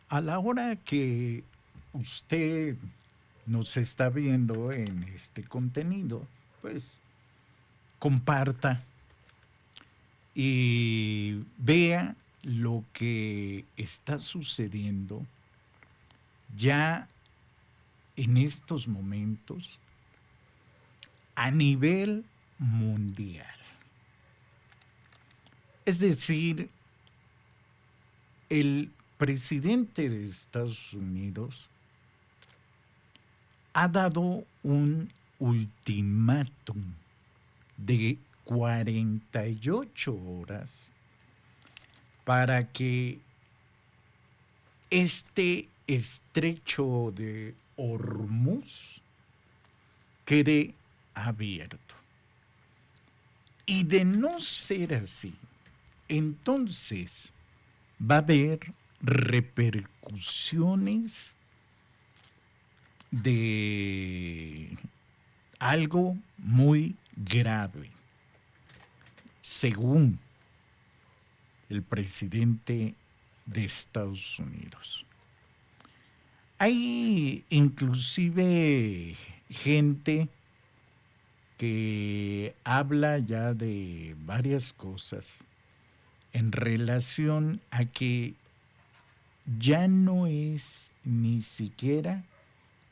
A la hora que usted nos está viendo en este contenido, pues comparta y vea lo que está sucediendo ya en estos momentos a nivel mundial. Es decir, el presidente de Estados Unidos ha dado un ultimátum de 48 horas para que este estrecho de Hormuz quede abierto. Y de no ser así, entonces va a haber repercusiones de algo muy grave, según el presidente de Estados Unidos. Hay inclusive gente que habla ya de varias cosas en relación a que ya no es ni siquiera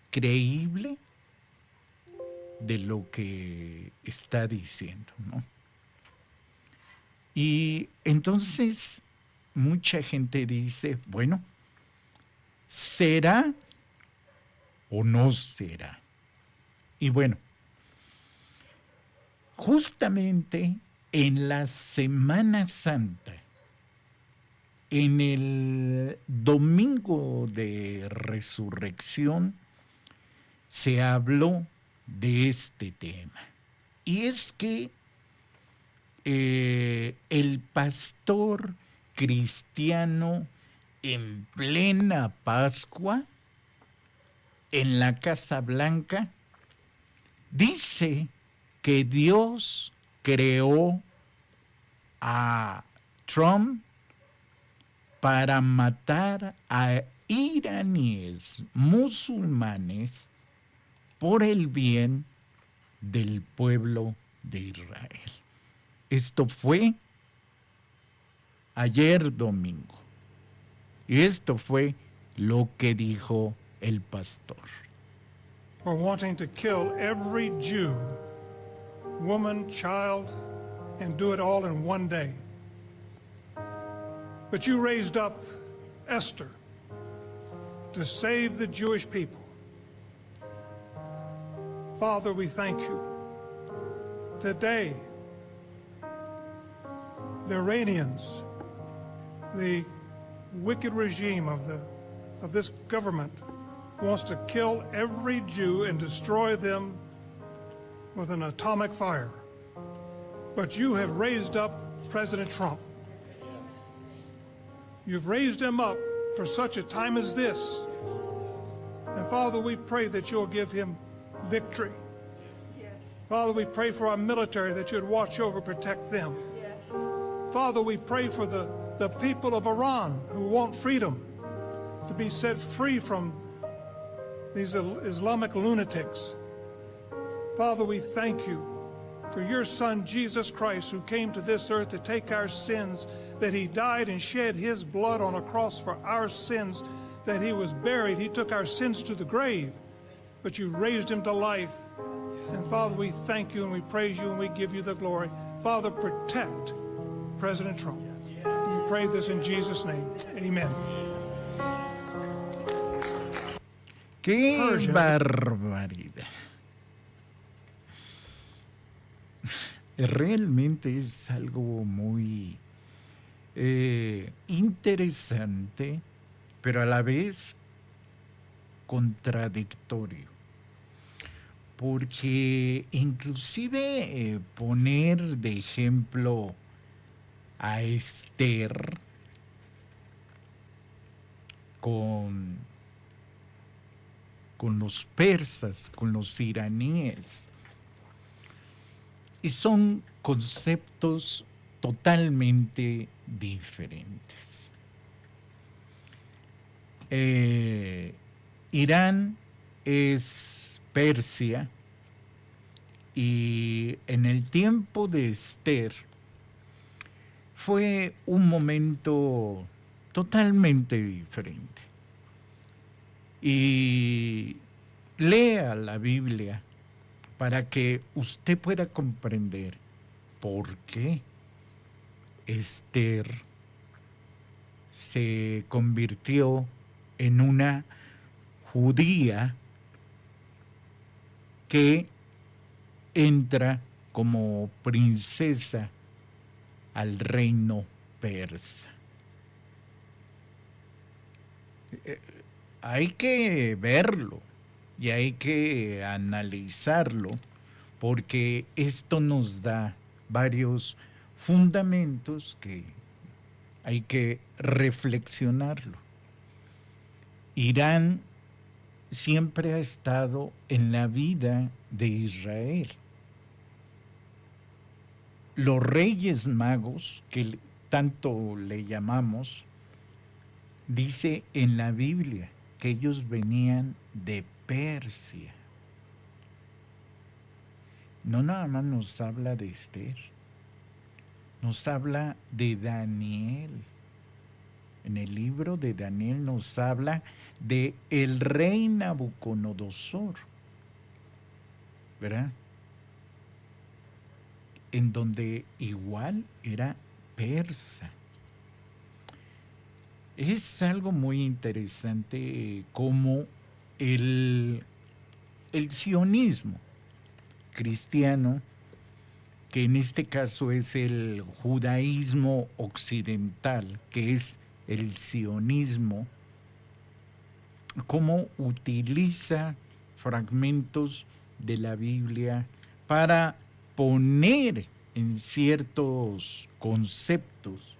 creíble de lo que está diciendo, ¿no? Y entonces mucha gente dice, bueno, ¿será o no será? Y bueno, justamente en la Semana Santa, en el domingo de resurrección, se habló de este tema. Y es que el pastor cristiano en plena Pascua, en la Casa Blanca, dice que Dios creó a Trump para matar a iraníes musulmanes por el bien del pueblo de Israel. Esto fue ayer domingo. Y esto fue lo que dijo el pastor. For wanting to kill every Jew, woman, child, and do it all in one day. But you raised up Esther to save the Jewish people. Father, we thank you. Today, the Iranians, the wicked regime of this government, wants to kill every Jew and destroy them with an atomic fire. But you have raised up President Trump. You've raised him up for such a time as this. And Father, we pray that you'll give him victory. Yes. Father, we pray for our military that you'd watch over, protect them. Yes. Father, we pray for the people of Iran who want freedom to be set free from these Islamic lunatics. Father, we thank you for your Son, Jesus Christ, who came to this earth to take our sins, that he died and shed his blood on a cross for our sins, that he was buried. He took our sins to the grave, but you raised him to life. And Father, we thank you and we praise you and we give you the glory. Father, protect President Trump. We pray this in Jesus' name. Amen. ¡Qué barbaridad! Realmente es algo muy interesante, pero a la vez contradictorio. Porque inclusive poner de ejemplo a Esther con los persas, con los iraníes, y son conceptos totalmente diferentes. Eh, Irán es Persia y en el tiempo de Esther fue un momento totalmente diferente. Y lea la Biblia para que usted pueda comprender por qué Esther se convirtió en una judía que entra como princesa al reino persa. Hay que verlo y hay que analizarlo porque esto nos da varios fundamentos que hay que reflexionarlo. Irán siempre ha estado en la vida de Israel. Los reyes magos, que tanto le llamamos, dice en la Biblia que ellos venían de Persia. No nada más nos habla de Esther, nos habla de Daniel. En el libro de Daniel nos habla de el rey Nabucodonosor, ¿verdad? En donde igual era persa. Es algo muy interesante cómo el sionismo cristiano, que en este caso es el judaísmo occidental, que es el sionismo, cómo utiliza fragmentos de la Biblia para poner en ciertos conceptos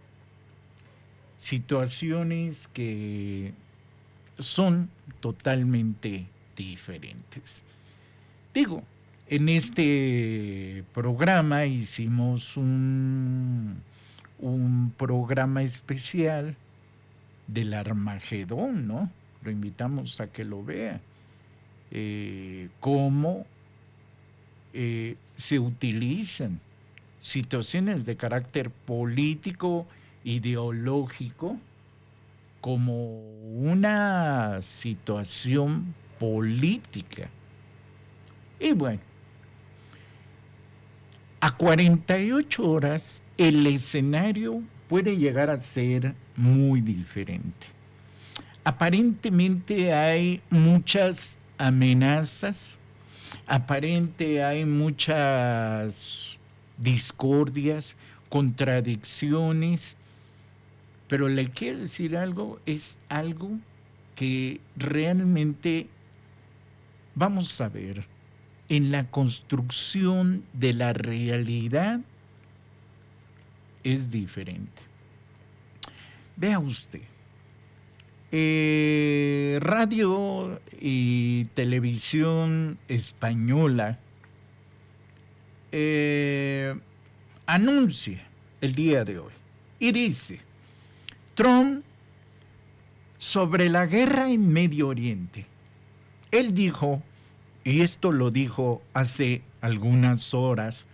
situaciones que son totalmente diferentes. Digo, en este programa hicimos un programa especial del Armagedón, ¿no? Lo invitamos a que lo vea. Cómo se utilizan situaciones de carácter político, ideológico, como una situación política. Y bueno, a 48 horas el escenario puede llegar a ser muy diferente. Aparentemente hay muchas amenazas, aparentemente hay muchas discordias, contradicciones, pero le quiero decir algo, es algo que realmente vamos a ver en la construcción de la realidad es diferente. Vea usted, radio y televisión española anuncia el día de hoy y dice: Trump sobre la guerra en Medio Oriente. Él dijo, y esto lo dijo hace algunas horas,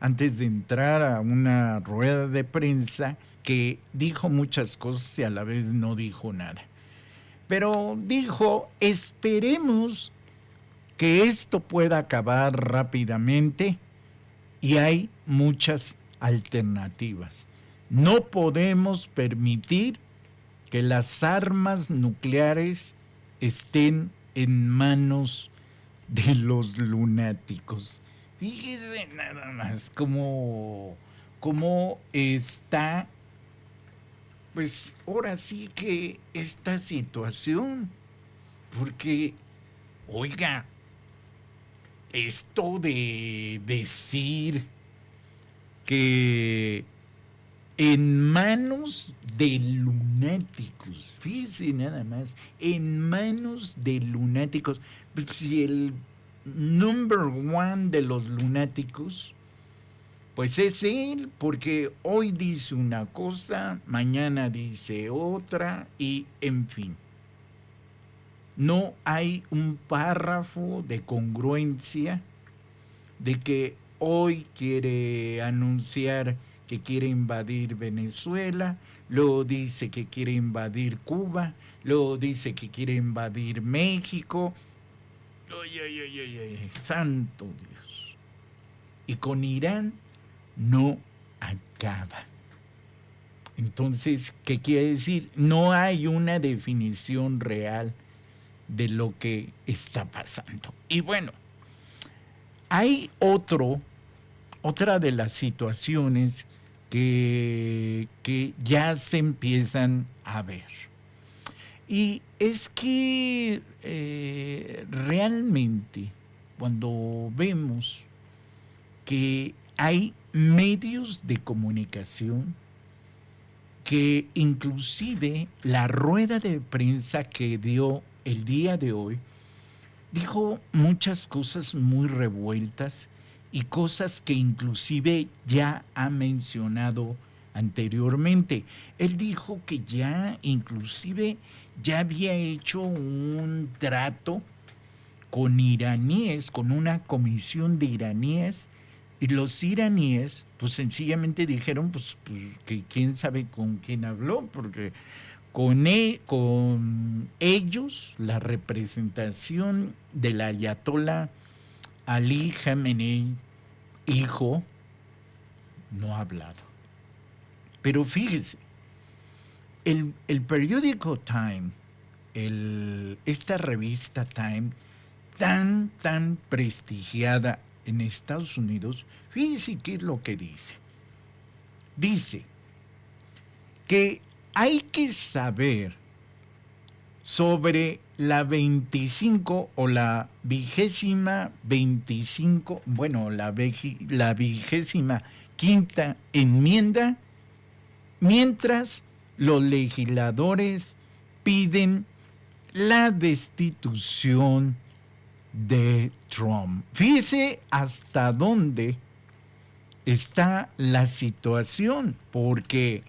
antes de entrar a una rueda de prensa, que dijo muchas cosas y a la vez no dijo nada. Pero dijo, esperemos que esto pueda acabar rápidamente y hay muchas alternativas. No podemos permitir que las armas nucleares estén en manos de los lunáticos. Fíjese nada más cómo está, pues ahora sí que esta situación. Porque, oiga, esto de decir que en manos de lunáticos, fíjese nada más, en manos de lunáticos, si el number one de los lunáticos, pues es él, porque hoy dice una cosa, mañana dice otra, y en fin. no hay un párrafo de congruencia de que hoy quiere anunciar que quiere invadir Venezuela, luego dice que quiere invadir Cuba, luego dice que quiere invadir México. Ay, ay, ay, ay, ay, santo Dios. Y con Irán no acaba. Entonces, ¿qué quiere decir? No hay una definición real de lo que está pasando. Y bueno, hay otra de las situaciones que ya se empiezan a ver. Y es que realmente cuando vemos que hay medios de comunicación que inclusive la rueda de prensa que dio el día de hoy dijo muchas cosas muy revueltas y cosas que inclusive ya ha mencionado anteriormente. Él dijo que ya inclusive ya había hecho un trato con iraníes, con una comisión de iraníes, y los iraníes pues sencillamente dijeron pues que quién sabe con quién habló, porque con ellos la representación del ayatolá Ali Khamenei, hijo, no ha hablado. Pero fíjese, el periódico Time, esta revista Time, tan prestigiada en Estados Unidos, fíjese qué es lo que dice. Dice que hay que saber sobre la 25 o la vigésima 25, bueno, la vigésima quinta enmienda, mientras los legisladores piden la destitución de Trump. Fíjese hasta dónde está la situación, porque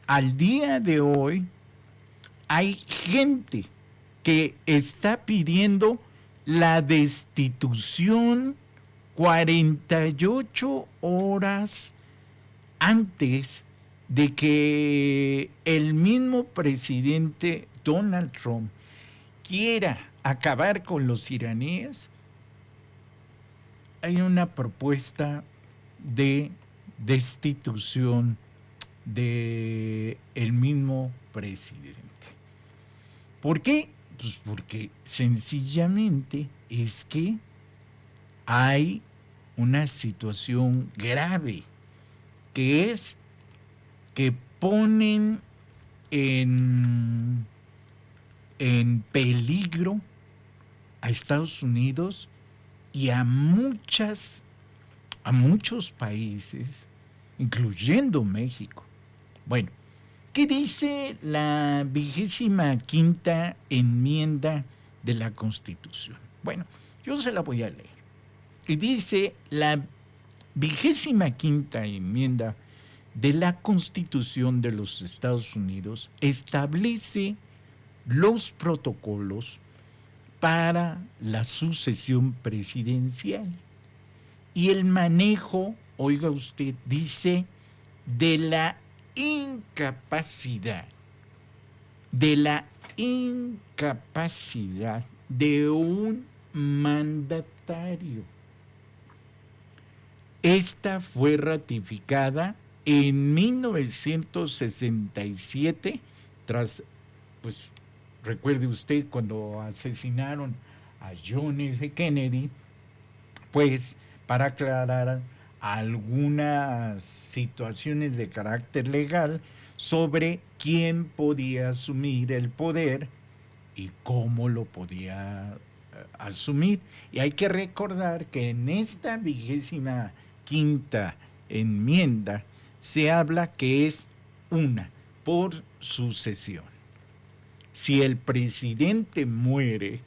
al día de hoy hay gente que está pidiendo la destitución 48 horas antes de que el mismo presidente Donald Trump quiera acabar con los iraníes. Hay una propuesta de destitución de el mismo presidente. ¿Por qué? Pues porque sencillamente es que hay una situación grave, que es que ponen en peligro a Estados Unidos y a muchos países, incluyendo México. Bueno, ¿qué dice la 25ª enmienda de la Constitución? Bueno, yo se la voy a leer. Y dice: la 25ª enmienda de la Constitución de los Estados Unidos establece los protocolos para la sucesión presidencial y el manejo, oiga usted, dice, de la incapacidad de un mandatario. Esta fue ratificada en 1967 tras, pues, recuerde usted cuando asesinaron a John F. Kennedy, pues para aclarar algunas situaciones de carácter legal sobre quién podía asumir el poder y cómo lo podía asumir. Y hay que recordar que en esta 25ª enmienda se habla que es una por sucesión. Si el presidente muere,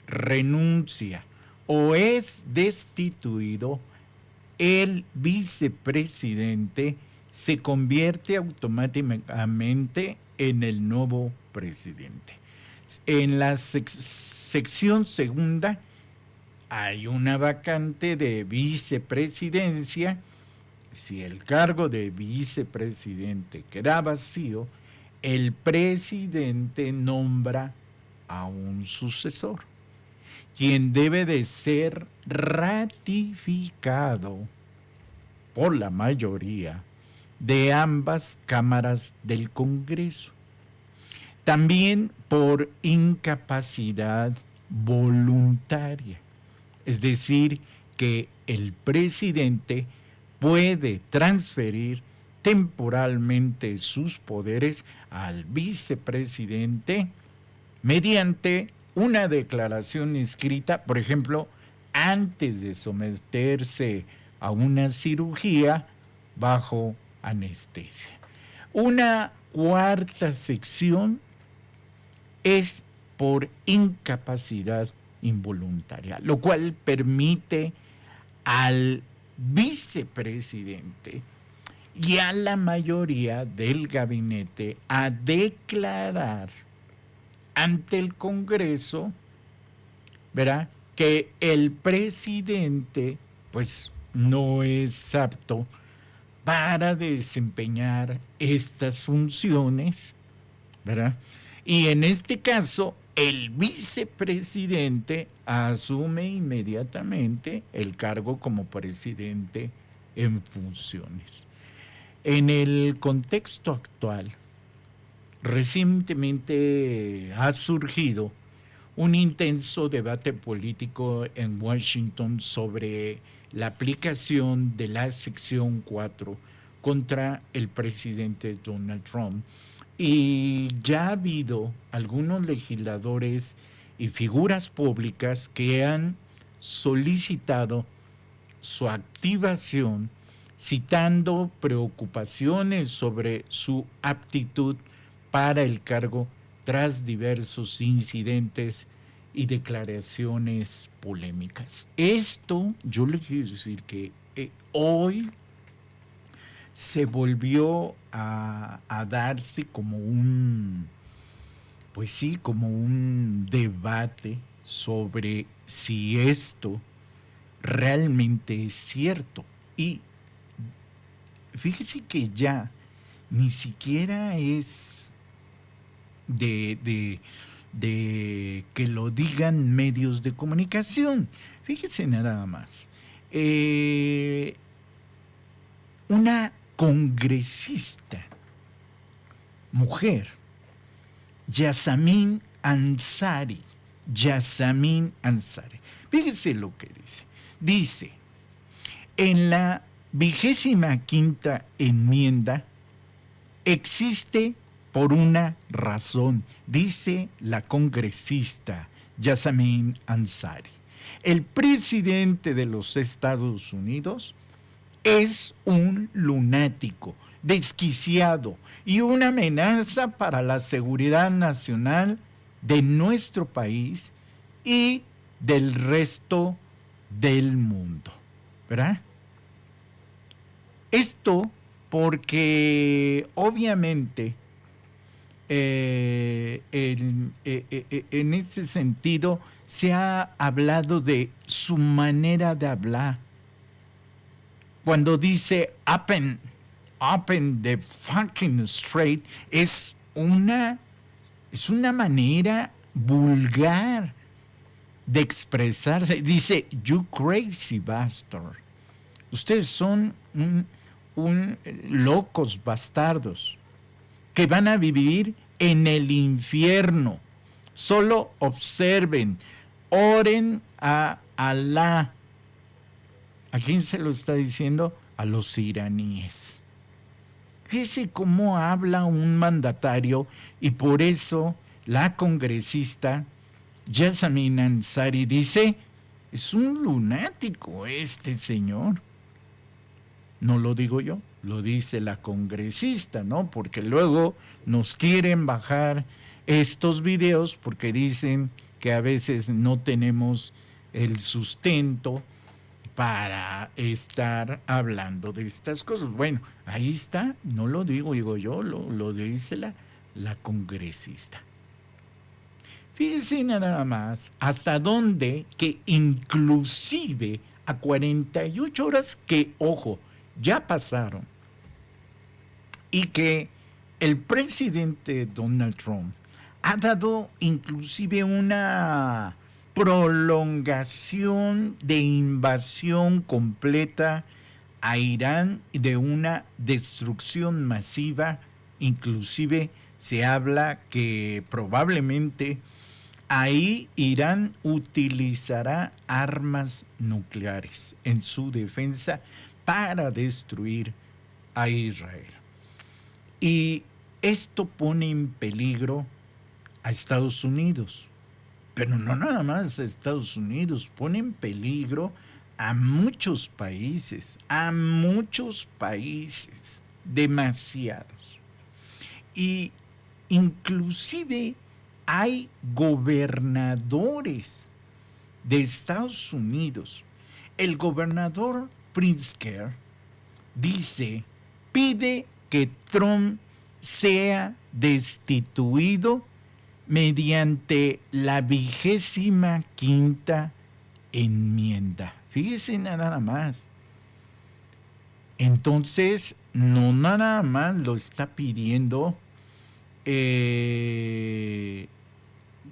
renuncia o es destituido, el vicepresidente se convierte automáticamente en el nuevo presidente. En la sección segunda hay una vacante de vicepresidencia. Si el cargo de vicepresidente queda vacío, el presidente nombra a un sucesor, quien debe de ser ratificado por la mayoría de ambas cámaras del Congreso. También por incapacidad voluntaria, es decir, que el presidente puede transferir temporalmente sus poderes al vicepresidente mediante una declaración escrita, por ejemplo, antes de someterse a una cirugía bajo anestesia. Una cuarta sección es por incapacidad involuntaria, lo cual permite al vicepresidente y a la mayoría del gabinete a declarar ante el Congreso, ¿verdad?, que el presidente pues no es apto para desempeñar estas funciones, ¿verdad? Y en este caso, el vicepresidente asume inmediatamente el cargo como presidente en funciones. En el contexto actual, recientemente ha surgido un intenso debate político en Washington sobre la aplicación de la sección 4 contra el presidente Donald Trump. Y ya ha habido algunos legisladores y figuras públicas que han solicitado su activación, citando preocupaciones sobre su aptitud para el cargo tras diversos incidentes y declaraciones polémicas. Esto, yo le quiero decir que hoy se volvió a darse como como un debate sobre si esto realmente es cierto. Y fíjese que ya ni siquiera es de que lo digan medios de comunicación. Fíjese nada más. Una congresista, mujer, Yasamin Ansari. Fíjese lo que dice. Dice, en la 25ª enmienda existe por una razón, dice la congresista Yasamin Ansari. El presidente de los Estados Unidos es un lunático, desquiciado y una amenaza para la seguridad nacional de nuestro país y del resto del mundo, ¿verdad? Esto porque obviamente en ese sentido se ha hablado de su manera de hablar. Cuando dice open the fucking straight, es una manera vulgar de expresarse. Dice, you crazy bastard. Ustedes son locos bastardos que van a vivir en el infierno. Solo observen, oren a Alá. ¿A quién se lo está diciendo? A los iraníes. Fíjese cómo habla un mandatario, y por eso la congresista Yasamin Ansari dice, es un lunático este señor. No lo digo yo, lo dice la congresista, ¿no? Porque luego nos quieren bajar estos videos porque dicen que a veces no tenemos el sustento para estar hablando de estas cosas. Bueno, ahí está, no lo digo yo, lo dice la congresista. Fíjense nada más hasta dónde que inclusive a 48 horas que, ojo, ya pasaron y que el presidente Donald Trump ha dado inclusive una prolongación de invasión completa a Irán y de una destrucción masiva. Inclusive se habla que probablemente ahí Irán utilizará armas nucleares en su defensa para destruir a Israel. Y esto pone en peligro a Estados Unidos. Pero no nada más a Estados Unidos, pone en peligro a muchos países, demasiados. Y inclusive hay gobernadores de Estados Unidos. El gobernador Pritzker pide que Trump sea destituido mediante la 25ª enmienda. Fíjese nada más. Entonces, no nada más lo está pidiendo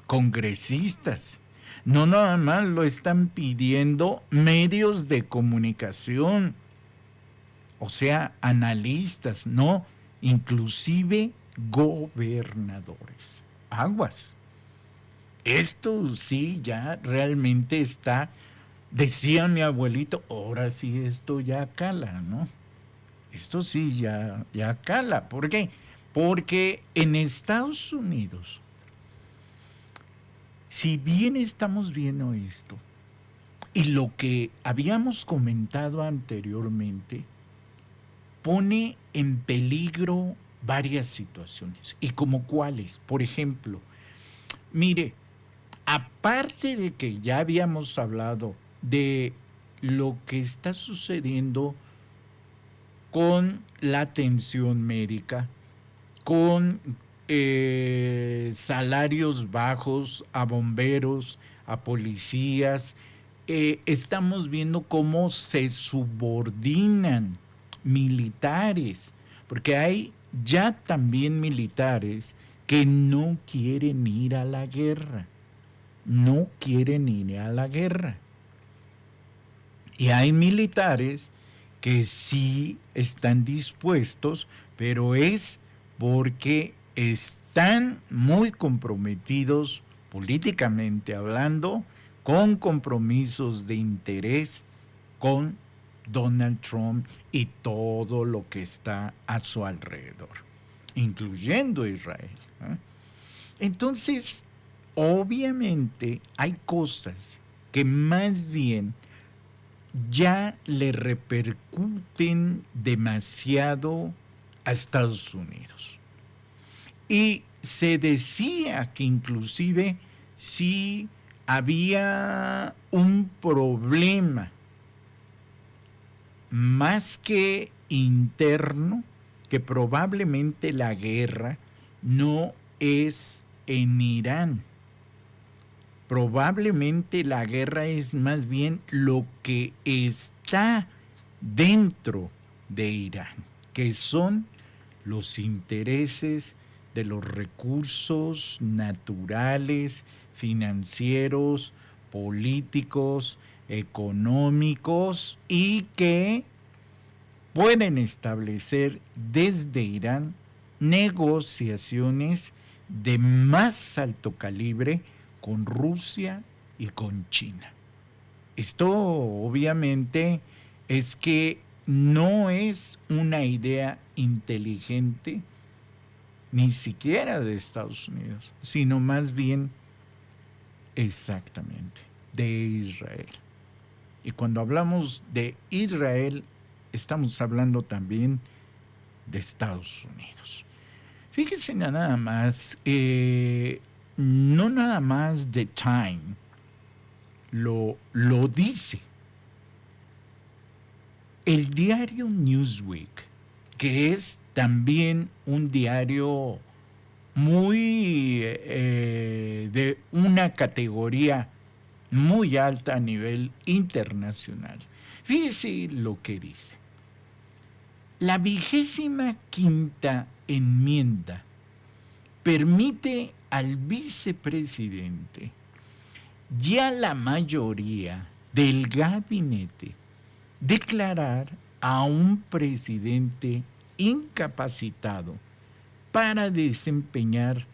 congresistas, no nada más lo están pidiendo medios de comunicación, o sea, analistas, no, inclusive gobernadores. Aguas. Esto sí ya realmente está, decía mi abuelito, ahora sí esto ya cala, ¿no? Esto sí ya cala. ¿Por qué? Porque en Estados Unidos, si bien estamos viendo esto, y lo que habíamos comentado anteriormente, pone en peligro varias situaciones. ¿Y como cuáles? Por ejemplo, mire, aparte de que ya habíamos hablado de lo que está sucediendo con la atención médica, con salarios bajos a bomberos, a policías, estamos viendo cómo se subordinan militares, porque hay ya también militares que no quieren ir a la guerra, Y hay militares que sí están dispuestos, pero es porque están muy comprometidos políticamente hablando, con compromisos de interés con Donald Trump y todo lo que está a su alrededor, incluyendo Israel. Entonces, obviamente hay cosas que más bien ya le repercuten demasiado a Estados Unidos. Y se decía que inclusive si había un problema más que interno, que probablemente la guerra no es en Irán. Probablemente la guerra es más bien lo que está dentro de Irán, que son los intereses de los recursos naturales, financieros, políticos, económicos, y que pueden establecer desde Irán negociaciones de más alto calibre con Rusia y con China. Esto obviamente es que no es una idea inteligente ni siquiera de Estados Unidos, sino más bien exactamente de Israel. Y cuando hablamos de Israel, estamos hablando también de Estados Unidos. Fíjense nada más, no nada más The Time lo dice. El diario Newsweek, que es también un diario muy de una categoría muy alta a nivel internacional. Fíjese lo que dice. La 25ª enmienda permite al vicepresidente y a la mayoría del gabinete declarar a un presidente incapacitado para desempeñar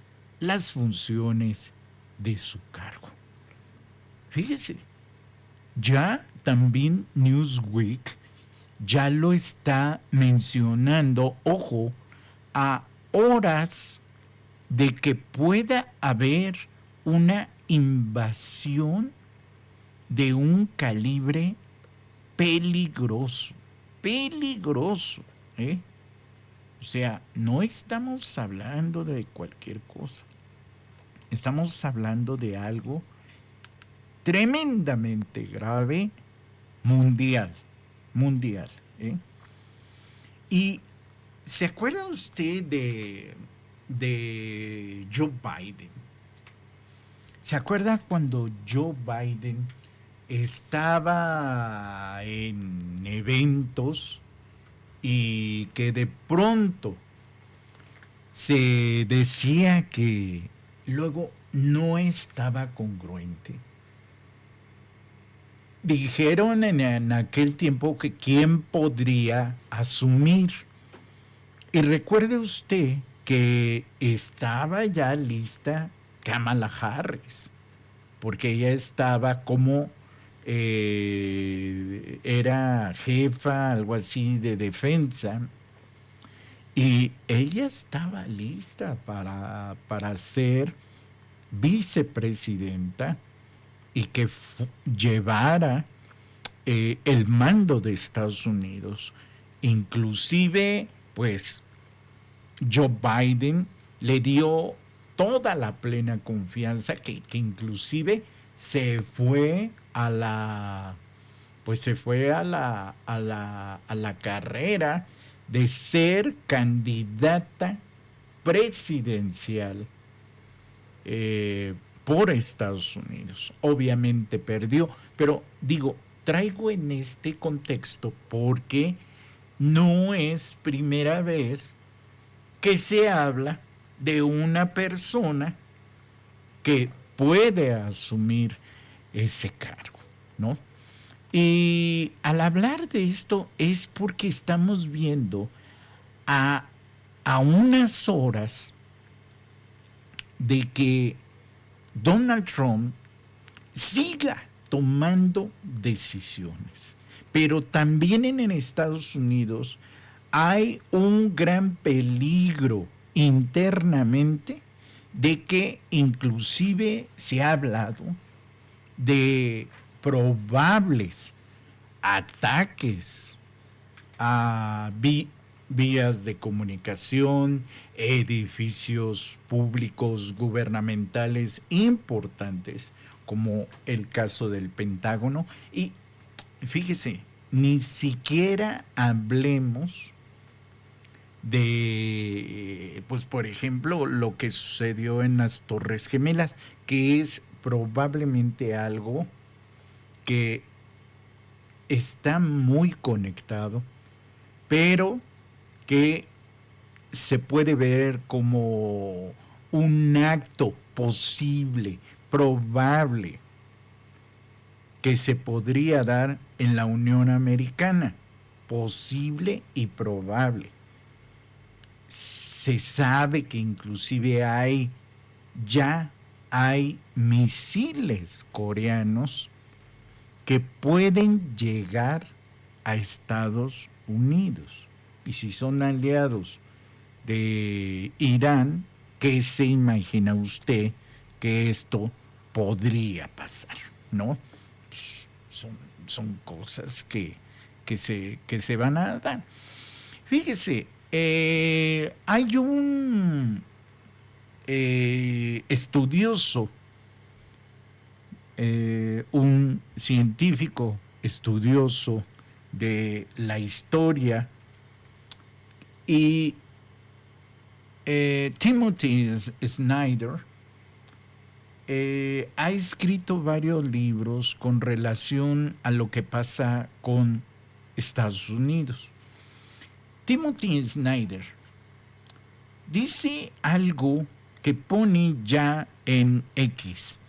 las funciones de su cargo. Fíjese, ya también Newsweek ya lo está mencionando, ojo, a horas de que pueda haber una invasión de un calibre peligroso, peligroso, ¿eh? O sea, no estamos hablando de cualquier cosa, estamos hablando de algo tremendamente grave, mundial, mundial, ¿eh? Y ¿se acuerda usted de Joe Biden? ¿Se acuerda cuando Joe Biden estaba en eventos y que de pronto se decía que luego no estaba congruente? Dijeron en aquel tiempo que quién podría asumir. Y recuerde usted que estaba ya lista Kamala Harris, porque ella estaba como era jefa, algo así, de defensa, y ella estaba lista para ser vicepresidenta y que llevara el mando de Estados Unidos. Inclusive, pues, Joe Biden le dio toda la plena confianza que inclusive se fue a la carrera de ser candidata presidencial por Estados Unidos. Obviamente perdió, pero digo, traigo en este contexto porque no es primera vez que se habla de una persona que puede asumir ese cargo, ¿no? Y al hablar de esto es porque estamos viendo a unas horas de que Donald Trump siga tomando decisiones. Pero también en Estados Unidos hay un gran peligro internamente de que inclusive se ha hablado de probables ataques a vías de comunicación, edificios públicos gubernamentales importantes, como el caso del Pentágono. Y fíjese, ni siquiera hablemos de, pues por ejemplo, lo que sucedió en las Torres Gemelas, que es probablemente algo que está muy conectado, pero que se puede ver como un acto posible, probable, que se podría dar en la Unión Americana, posible y probable. Se sabe que inclusive ya hay misiles coreanos que pueden llegar a Estados Unidos. Y si son aliados de Irán, ¿qué se imagina usted que esto podría pasar? ¿No? Son cosas que se van a dar. Fíjese, hay un estudioso, un científico estudioso de la historia, y Timothy Snyder ha escrito varios libros con relación a lo que pasa con Estados Unidos. Timothy Snyder dice algo que pone ya en X.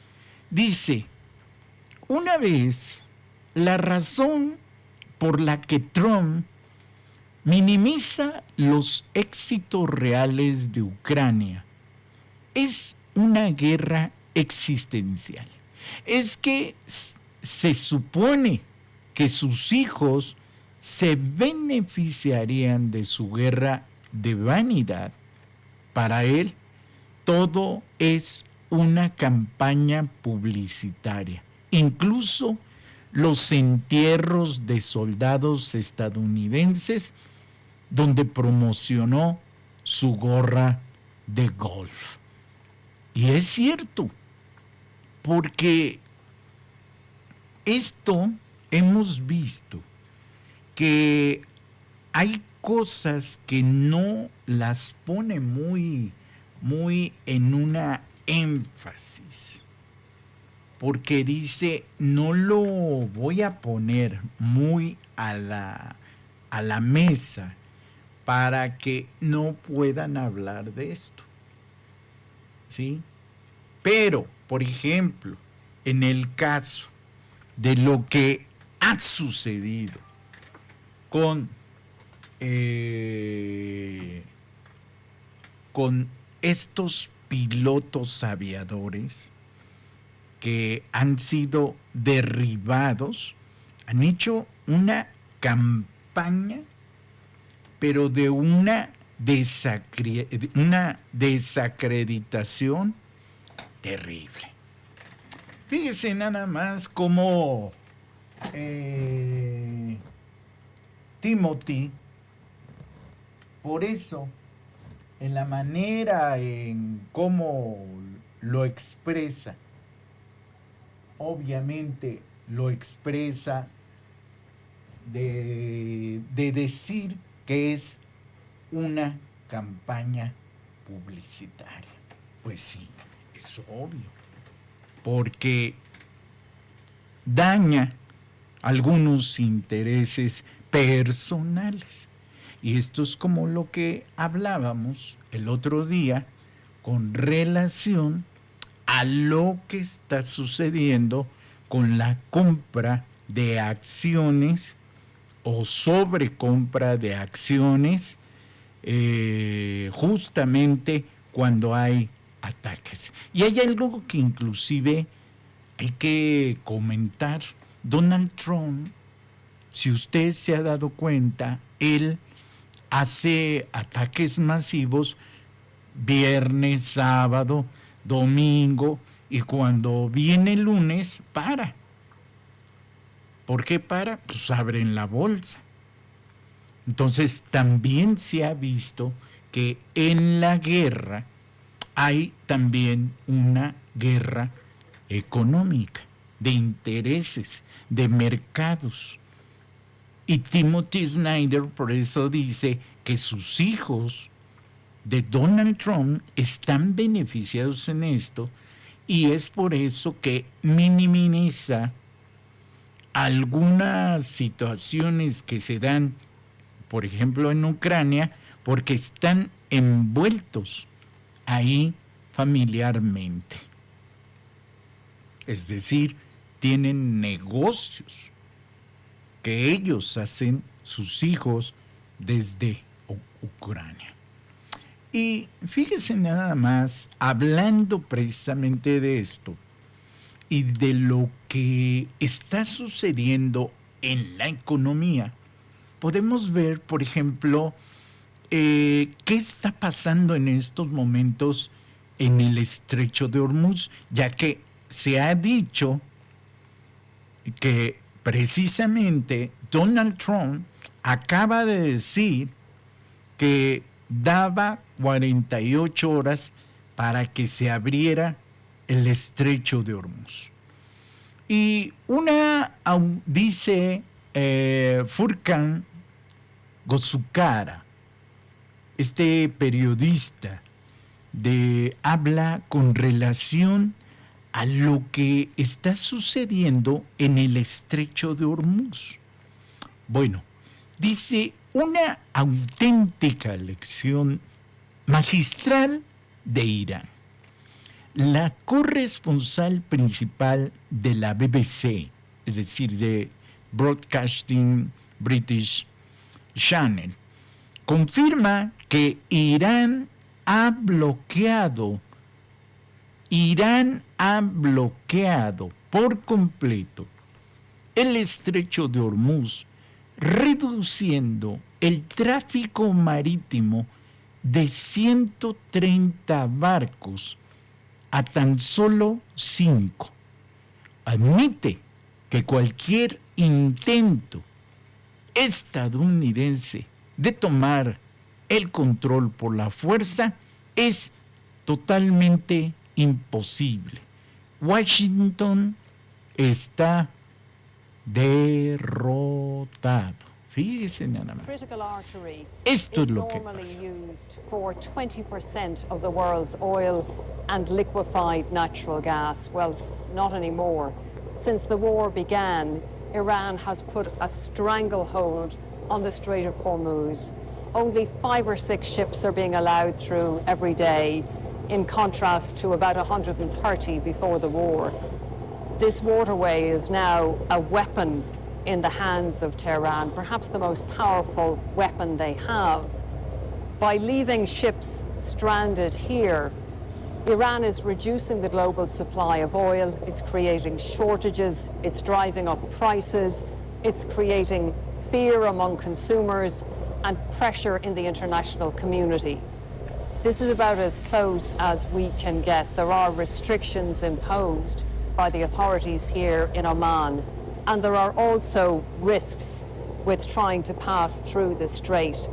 Dice, una vez, la razón por la que Trump minimiza los éxitos reales de Ucrania es una guerra existencial. Es que se supone que sus hijos se beneficiarían de su guerra de vanidad. Para él, todo es una campaña publicitaria. Incluso los entierros de soldados estadounidenses donde promocionó su gorra de golf. Y es cierto, porque esto hemos visto que hay cosas que no las pone muy en una énfasis, porque dice, no lo voy a poner muy a la mesa para que no puedan hablar de esto, ¿sí? Pero, por ejemplo, en el caso de lo que ha sucedido con estos pilotos aviadores que han sido derribados, han hecho una campaña, pero de una desacreditación terrible. Fíjese nada más cómo Timothy, por eso, en la manera en cómo lo expresa, obviamente lo expresa de decir que es una campaña publicitaria. Pues sí, es obvio, porque daña algunos intereses personales. Y esto es como lo que hablábamos el otro día con relación a lo que está sucediendo con la compra de acciones o sobrecompra de acciones justamente cuando hay ataques. Y hay algo que inclusive hay que comentar. Donald Trump, si usted se ha dado cuenta, él hace ataques masivos viernes, sábado, domingo, y cuando viene el lunes, para. ¿Por qué para? Pues abren la bolsa. Entonces también se ha visto que en la guerra hay también una guerra económica, de intereses, de mercados. Y Timothy Snyder por eso dice que sus hijos de Donald Trump están beneficiados en esto, y es por eso que minimiza algunas situaciones que se dan, por ejemplo, en Ucrania, porque están envueltos ahí familiarmente. Es decir, tienen negocios que ellos hacen sus hijos desde Ucrania. Y fíjese nada más, hablando precisamente de esto y de lo que está sucediendo en la economía, podemos ver, por ejemplo, qué está pasando en estos momentos en el estrecho de Hormuz, ya que se ha dicho que precisamente Donald Trump acaba de decir que daba 48 horas para que se abriera el estrecho de Hormuz. Y dice Furkan Gosukara, este periodista habla con relación a lo que está sucediendo en el estrecho de Hormuz. Bueno, dice una auténtica lección magistral de Irán. La corresponsal principal de la BBC, es decir, de Broadcasting British Channel, confirma que Irán ha bloqueado por completo el estrecho de Hormuz, reduciendo el tráfico marítimo de 130 barcos a tan solo 5. Admite que cualquier intento estadounidense de tomar el control por la fuerza es totalmente imposible. Washington está derrotado. Fíjese nada más. Esto es lo que pasa. Used for 20% of the world's oil and liquefied natural gas. Well, not anymore. Since the war began, Iran has put a stranglehold on the Strait of Hormuz. Only 5 or 6 ships are being allowed through every day, in contrast to about 130 before the war. This waterway is now a weapon in the hands of Tehran, perhaps the most powerful weapon they have. By leaving ships stranded here, Iran is reducing the global supply of oil, it's creating shortages, it's driving up prices, it's creating fear among consumers and pressure in the international community. This is about as close as we can get. There are restrictions imposed by the authorities here in Oman, and there are also risks with trying to pass through the strait.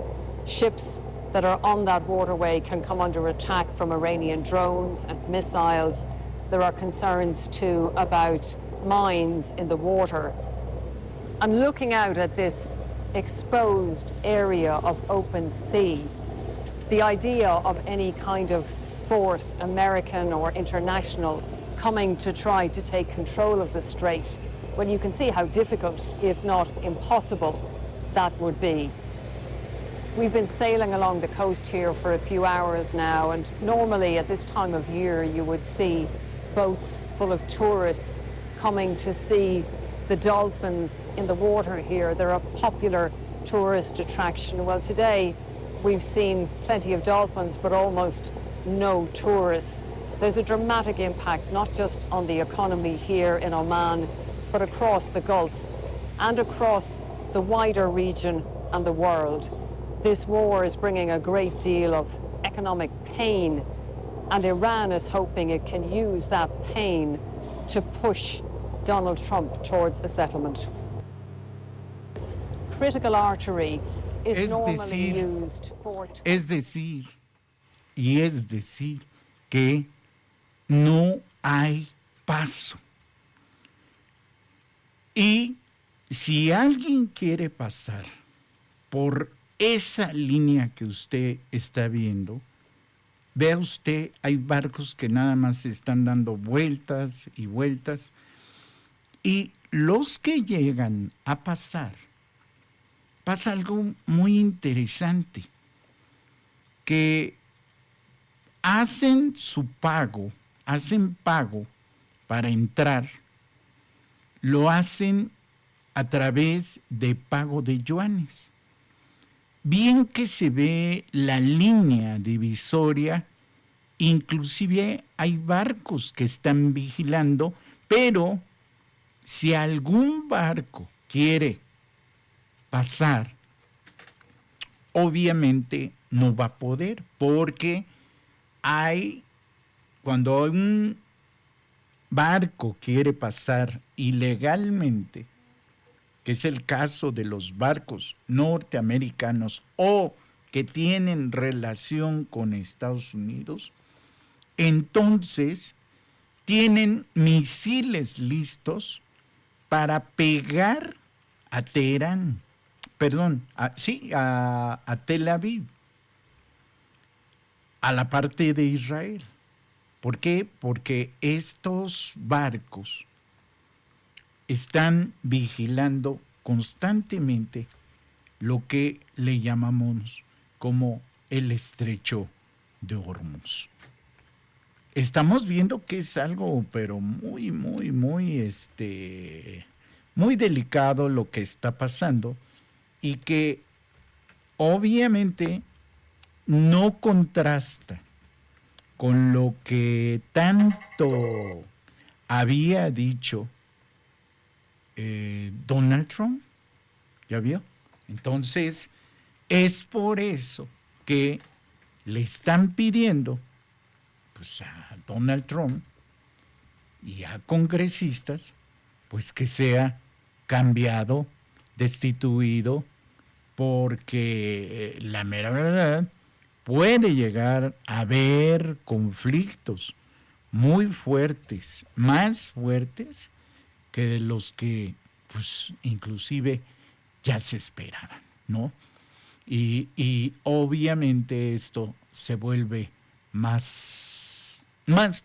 Ships that are on that waterway can come under attack from Iranian drones and missiles. There are concerns too about mines in the water. And looking out at this exposed area of open sea, the idea of any kind of force, American or international, coming to try to take control of the strait, well, you can see how difficult, if not impossible, that would be. We've been sailing along the coast here for a few hours now, and normally at this time of year you would see boats full of tourists coming to see the dolphins in the water here. They're a popular tourist attraction. Well, today we've seen plenty of dolphins, but almost no tourists. There's a dramatic impact, not just on the economy here in Oman, but across the Gulf and across the wider region and the world. This war is bringing a great deal of economic pain, and Iran is hoping it can use that pain to push Donald Trump towards a settlement. This critical artery is normally used for... Es decir, que no hay paso. Y si alguien quiere pasar por esa línea que usted está viendo, vea usted, hay barcos que nada más están dando vueltas y vueltas, y los que llegan a pasar, pasa algo muy interesante, que hacen pago para entrar, lo hacen a través de pago de yuanes. Bien que se ve la línea divisoria, inclusive hay barcos que están vigilando, pero si algún barco quiere pasar, obviamente no va a poder, porque cuando un barco quiere pasar ilegalmente, que es el caso de los barcos norteamericanos o que tienen relación con Estados Unidos, entonces tienen misiles listos para pegar a Teherán, a Tel Aviv. a la parte de Israel. ¿Por qué? Porque estos barcos están vigilando constantemente lo que le llamamos como el estrecho de Hormuz. Estamos viendo que es algo, pero muy delicado lo que está pasando y que obviamente no contrasta con lo que tanto había dicho Donald Trump. ¿Ya vio? Entonces, es por eso que le están pidiendo pues, a Donald Trump y a congresistas pues que sea cambiado, destituido, porque la mera verdad puede llegar a haber conflictos muy fuertes, más fuertes que de los que pues inclusive ya se esperaban, ¿no? Y obviamente esto se vuelve más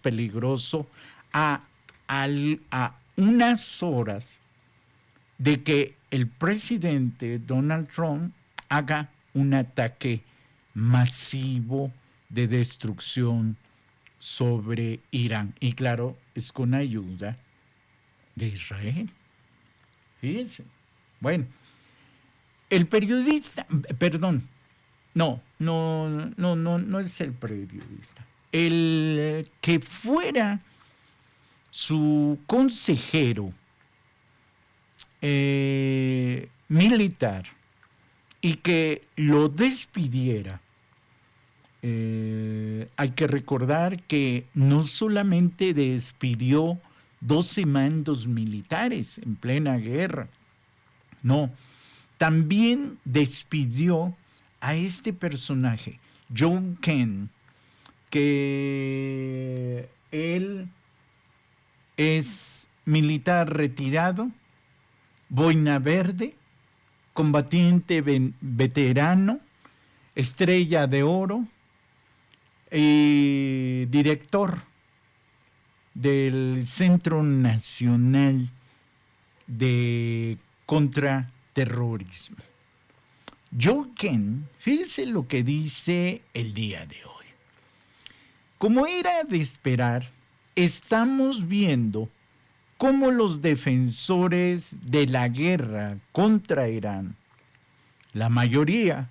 peligroso a unas horas de que el presidente Donald Trump haga un ataque masivo de destrucción sobre Irán. Y claro, es con ayuda de Israel. Fíjense. Bueno, el periodista, perdón, no es el periodista. El que fuera su consejero militar y que lo despidiera. Hay que recordar que no solamente despidió 12 mandos militares en plena guerra, no, también despidió a este personaje, John Ken, que él es militar retirado, boina verde, combatiente veterano, estrella de oro y director del Centro Nacional de Contraterrorismo. John Ken, fíjese lo que dice el día de hoy. Como era de esperar, estamos viendo cómo los defensores de la guerra contra Irán, la mayoría,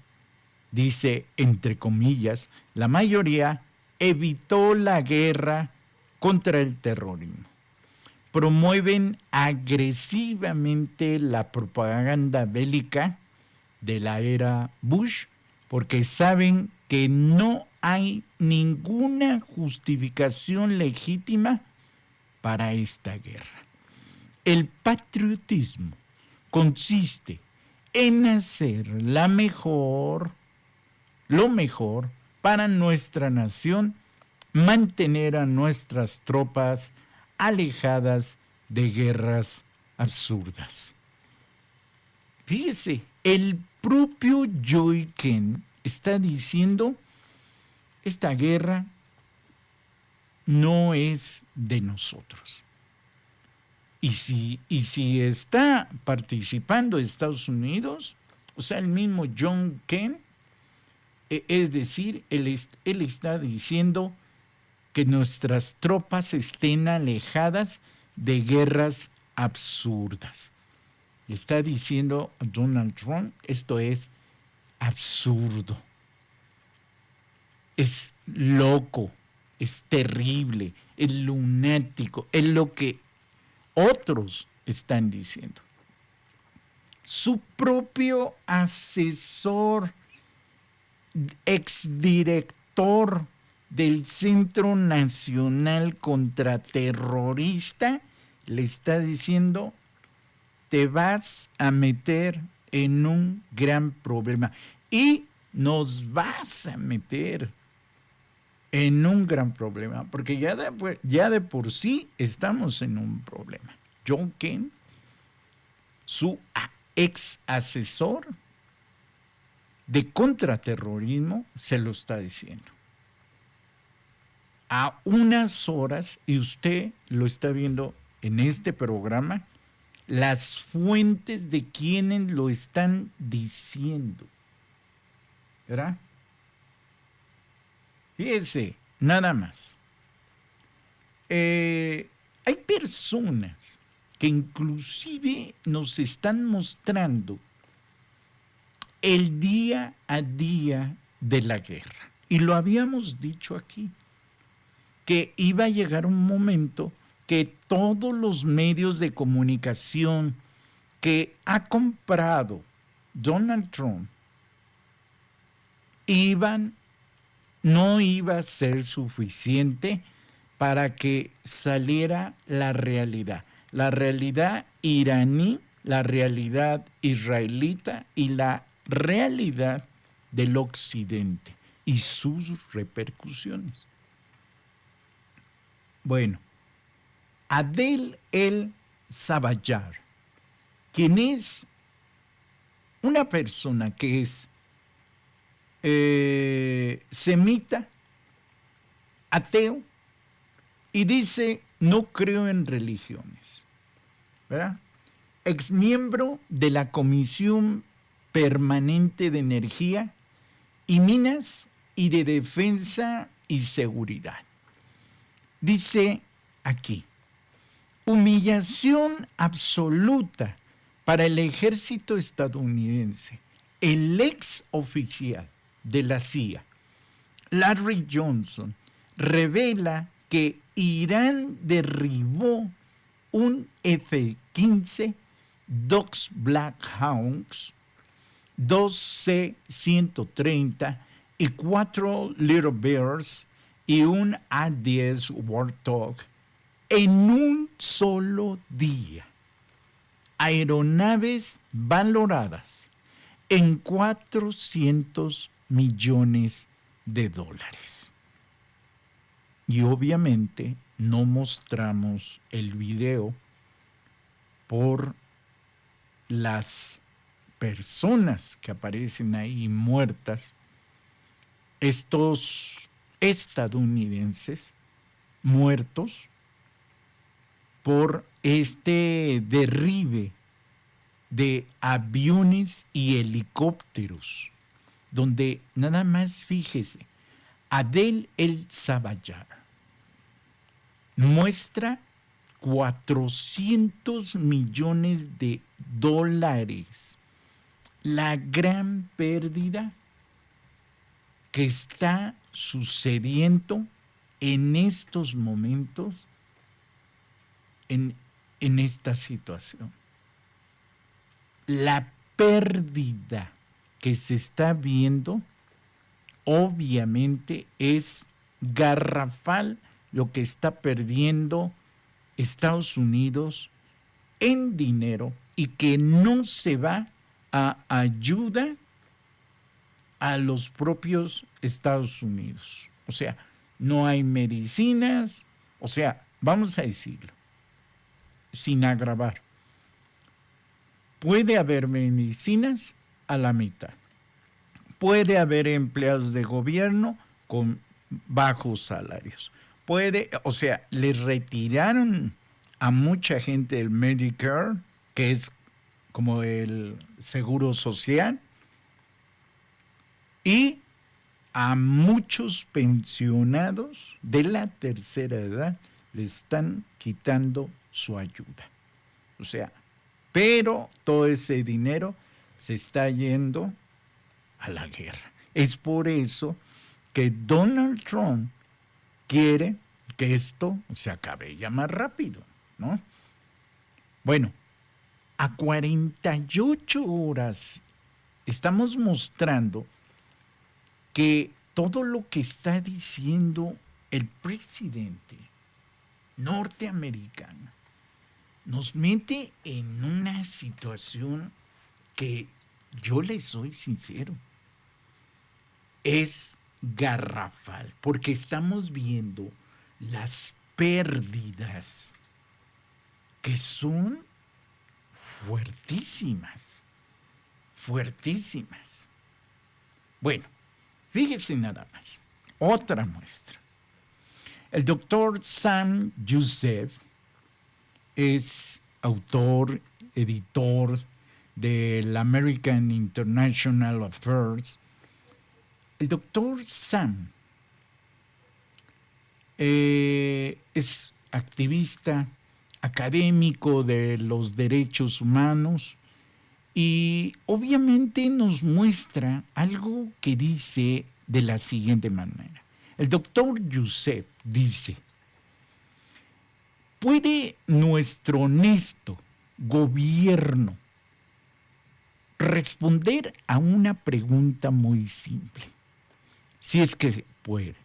dice entre comillas, la mayoría evitó la guerra contra el terrorismo. Promueven agresivamente la propaganda bélica de la era Bush porque saben que no hay ninguna justificación legítima para esta guerra. El patriotismo consiste en hacer lo mejor para nuestra nación, mantener a nuestras tropas alejadas de guerras absurdas. Fíjese, el propio Joe Ken está diciendo, esta guerra no es de nosotros. Y si está participando Estados Unidos, o sea, el mismo John Ken, es decir, él está diciendo que nuestras tropas estén alejadas de guerras absurdas. Está diciendo a Donald Trump, esto es absurdo, es loco, es terrible, es lunático, es lo que otros están diciendo. Su propio asesor, exdirector del Centro Nacional Contraterrorista, le está diciendo, te vas a meter en un gran problema y nos vas a meter en un gran problema, porque ya de por sí estamos en un problema. John Ken, su ex asesor de contraterrorismo, se lo está diciendo. a unas horas, y usted lo está viendo en este programa, las fuentes de quienes lo están diciendo. ¿Verdad? Fíjese, nada más. Hay personas que inclusive nos están mostrando el día a día de la guerra. Y lo habíamos dicho aquí, que iba a llegar un momento que todos los medios de comunicación que ha comprado Donald Trump no iba a ser suficiente para que saliera la realidad iraní, la realidad israelita y la realidad del occidente y sus repercusiones. Bueno, Adel El-Sabayar, quien es una persona que es semita, ateo, y dice, no creo en religiones, ¿verdad? Exmiembro de la Comisión Permanente de Energía y Minas y de Defensa y Seguridad. Dice aquí, humillación absoluta para el ejército estadounidense. El ex oficial de la CIA, Larry Johnson, revela que Irán derribó un F-15, dos Black Hawks, dos C-130 y 4 Little Bears y un A-10 Warthog en un solo día. Aeronaves valoradas en $400 millones. Y obviamente no mostramos el video por las personas que aparecen ahí muertas, estos estadounidenses muertos por este derribe de aviones y helicópteros, donde nada más fíjese, Adel El-Sabayar muestra $400 millones, la gran pérdida que está sucediendo en estos momentos en esta situación. La pérdida que se está viendo obviamente es garrafal lo que está perdiendo Estados Unidos en dinero y que no se va a ayuda a los propios Estados Unidos. O sea, no hay medicinas, o sea, vamos a decirlo, sin agravar. Puede haber medicinas a la mitad. Puede haber empleados de gobierno con bajos salarios. Le retiraron a mucha gente el Medicare, que es como el seguro social, y a muchos pensionados de la tercera edad le están quitando su ayuda. O sea, pero todo ese dinero se está yendo a la guerra. Es por eso que Donald Trump quiere que esto se acabe ya más rápido, ¿no? Bueno, a 48 horas estamos mostrando que todo lo que está diciendo el presidente norteamericano nos mete en una situación que, yo le soy sincero, es garrafal, porque estamos viendo las pérdidas que son fuertísimas, fuertísimas. Bueno, fíjese nada más, otra muestra. El doctor Sam Youssef es autor, editor del American International Affairs. El doctor Sam es activista, académico de los derechos humanos y obviamente nos muestra algo que dice de la siguiente manera. El doctor Youssef dice: ¿puede nuestro honesto gobierno responder a una pregunta muy simple? Si es que se puede.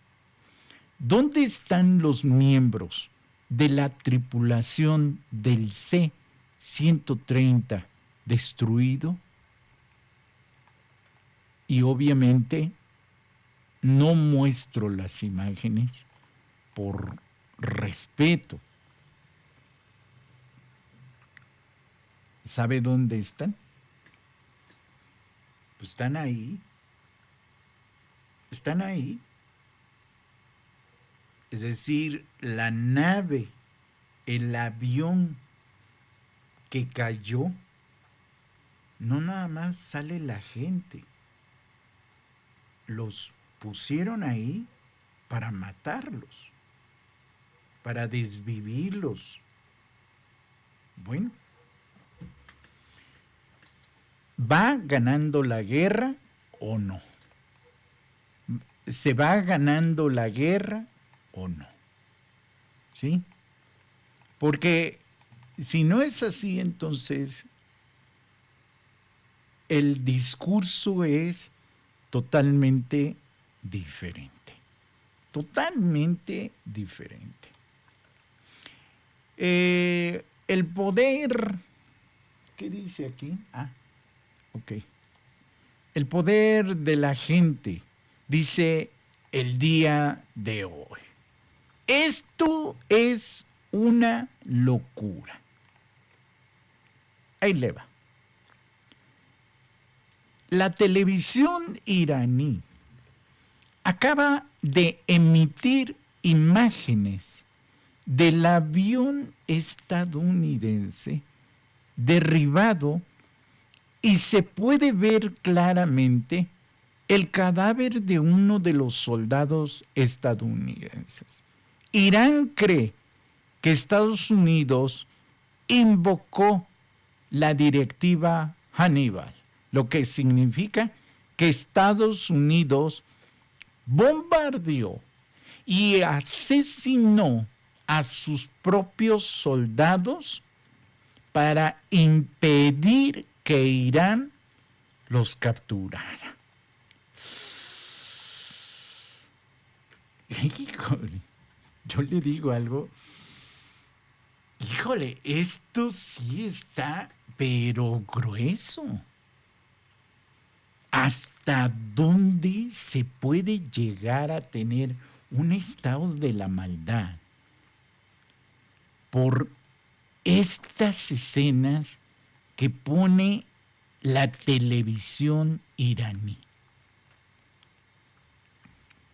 ¿Dónde están los miembros de la tripulación del C-130 destruido? Y obviamente no muestro las imágenes por respeto. ¿Sabe dónde están? Pues están ahí. Están ahí. Es decir, la nave, el avión que cayó, no nada más sale la gente. Los pusieron ahí para matarlos, para desvivirlos. Bueno, ¿va ganando la guerra o no? ¿Se va ganando la guerra o no? ¿Sí? Porque si no es así, entonces el discurso es totalmente diferente. Totalmente diferente. El poder, ¿qué dice aquí? Ok. El poder de la gente, dice el día de hoy. Esto es una locura. Ahí le va. La televisión iraní acaba de emitir imágenes del avión estadounidense derribado y se puede ver claramente el cadáver de uno de los soldados estadounidenses. Irán cree que Estados Unidos invocó la directiva Hannibal, lo que significa que Estados Unidos bombardeó y asesinó a sus propios soldados para impedir que Irán los capturara. Híjole, yo le digo algo. Híjole, esto sí está, pero grueso. ¿Hasta dónde se puede llegar a tener un estado de la maldad por estas escenas que pone la televisión iraní?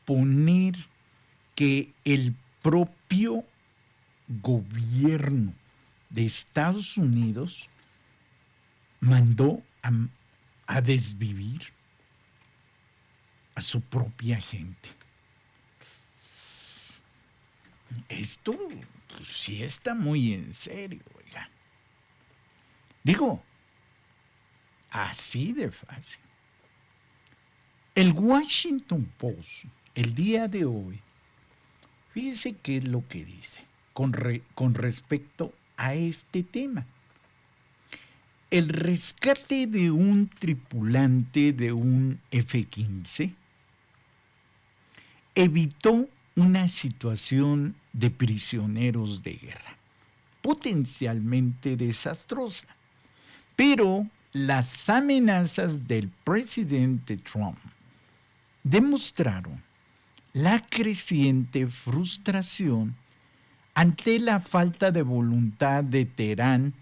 Poner que el propio gobierno de Estados Unidos mandó a desvivir a su propia gente. Esto pues, sí está muy en serio, oiga. Digo, así de fácil. El Washington Post, el día de hoy, fíjese qué es lo que dice con respecto a este tema. El rescate de un tripulante de un F-15 evitó una situación de prisioneros de guerra, potencialmente desastrosa. Pero las amenazas del presidente Trump demostraron la creciente frustración ante la falta de voluntad de Teherán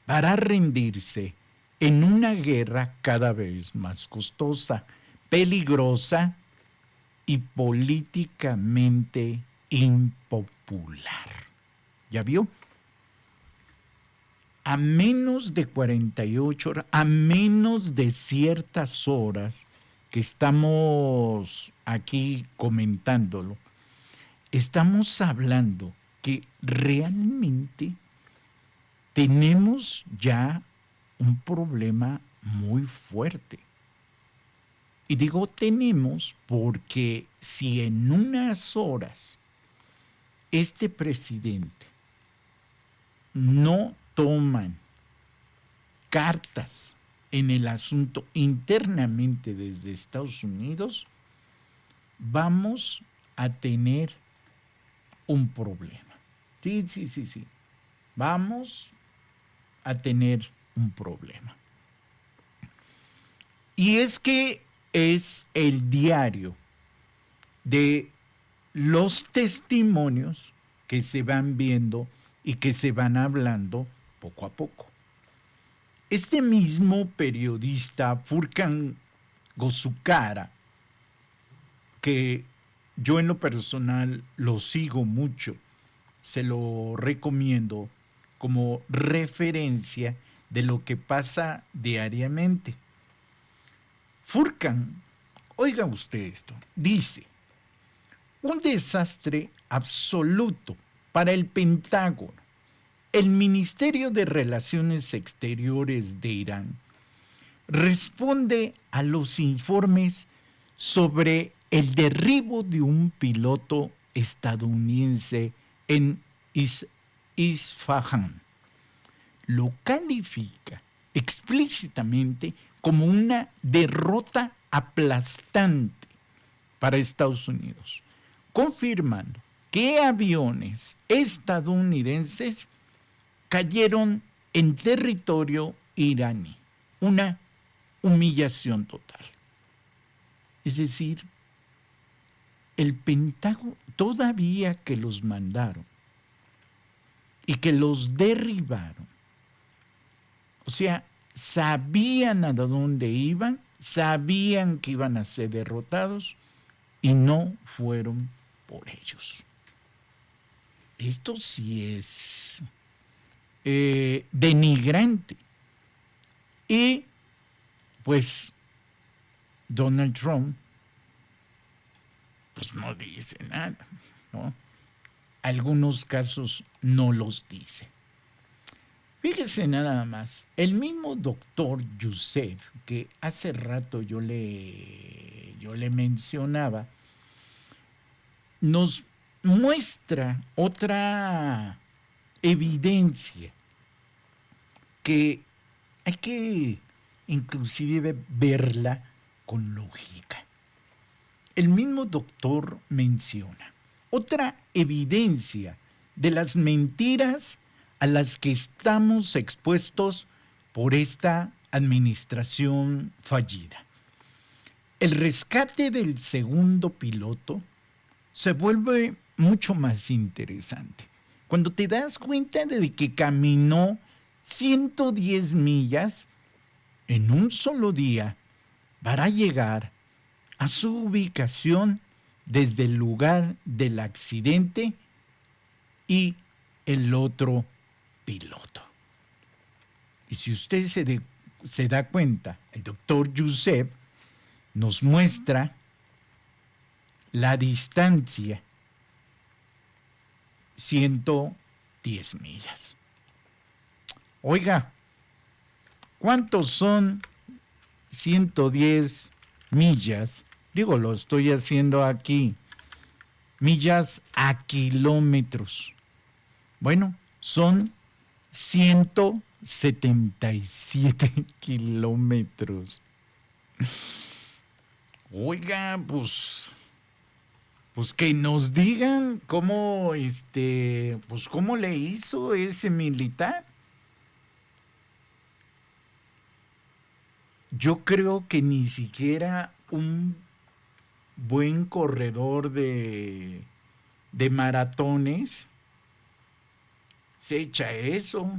para rendirse en una guerra cada vez más costosa, peligrosa y políticamente impopular. ¿Ya vio? A menos de 48 horas, a menos de ciertas horas que estamos aquí comentándolo, estamos hablando que realmente tenemos ya un problema muy fuerte. Y digo tenemos porque si en unas horas este presidente no toman cartas en el asunto internamente desde Estados Unidos, vamos a tener un problema. Sí. Vamos a tener un problema. Y es que es el diario de los testimonios que se van viendo y que se van hablando poco a poco. Este mismo periodista, Furkan Gosukara, que yo en lo personal lo sigo mucho, se lo recomiendo como referencia de lo que pasa diariamente. Furkan, oiga usted esto, dice, un desastre absoluto para el Pentágono. El Ministerio de Relaciones Exteriores de Irán responde a los informes sobre el derribo de un piloto estadounidense en Isfahán. Lo califica explícitamente como una derrota aplastante para Estados Unidos, confirmando que aviones estadounidenses cayeron en territorio iraní. Una humillación total. Es decir, el Pentágono, todavía que los mandaron y que los derribaron, o sea, sabían a dónde iban, sabían que iban a ser derrotados y no fueron por ellos. Esto sí es denigrante. Y pues Donald Trump pues no dice nada, ¿no? Algunos casos no los dice. Fíjese nada más, el mismo doctor Youssef, que hace rato yo le mencionaba, nos muestra otra evidencia que hay que inclusive verla con lógica. El mismo doctor menciona otra evidencia de las mentiras a las que estamos expuestos por esta administración fallida. El rescate del segundo piloto se vuelve mucho más interesante cuando te das cuenta de que caminó 110 millas en un solo día para llegar a su ubicación desde el lugar del accidente y el otro piloto. Y si usted se da cuenta, el doctor Youssef nos muestra la distancia, 110 millas. Oiga, ¿cuántos son 110 millas? Digo, lo estoy haciendo aquí. Millas a kilómetros. Bueno, son 177 kilómetros. Oiga, pues que nos digan cómo, pues cómo le hizo ese militar. Yo creo que ni siquiera un buen corredor de maratones se echa eso.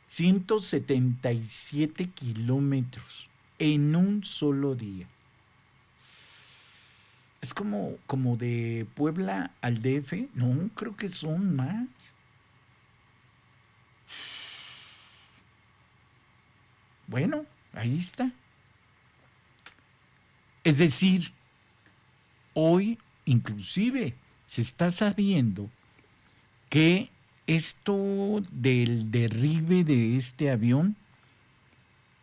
177 kilómetros en un solo día. Es como de Puebla al DF. No, creo que son más. Bueno, ahí está. Es decir, hoy inclusive se está sabiendo que esto del derribe de este avión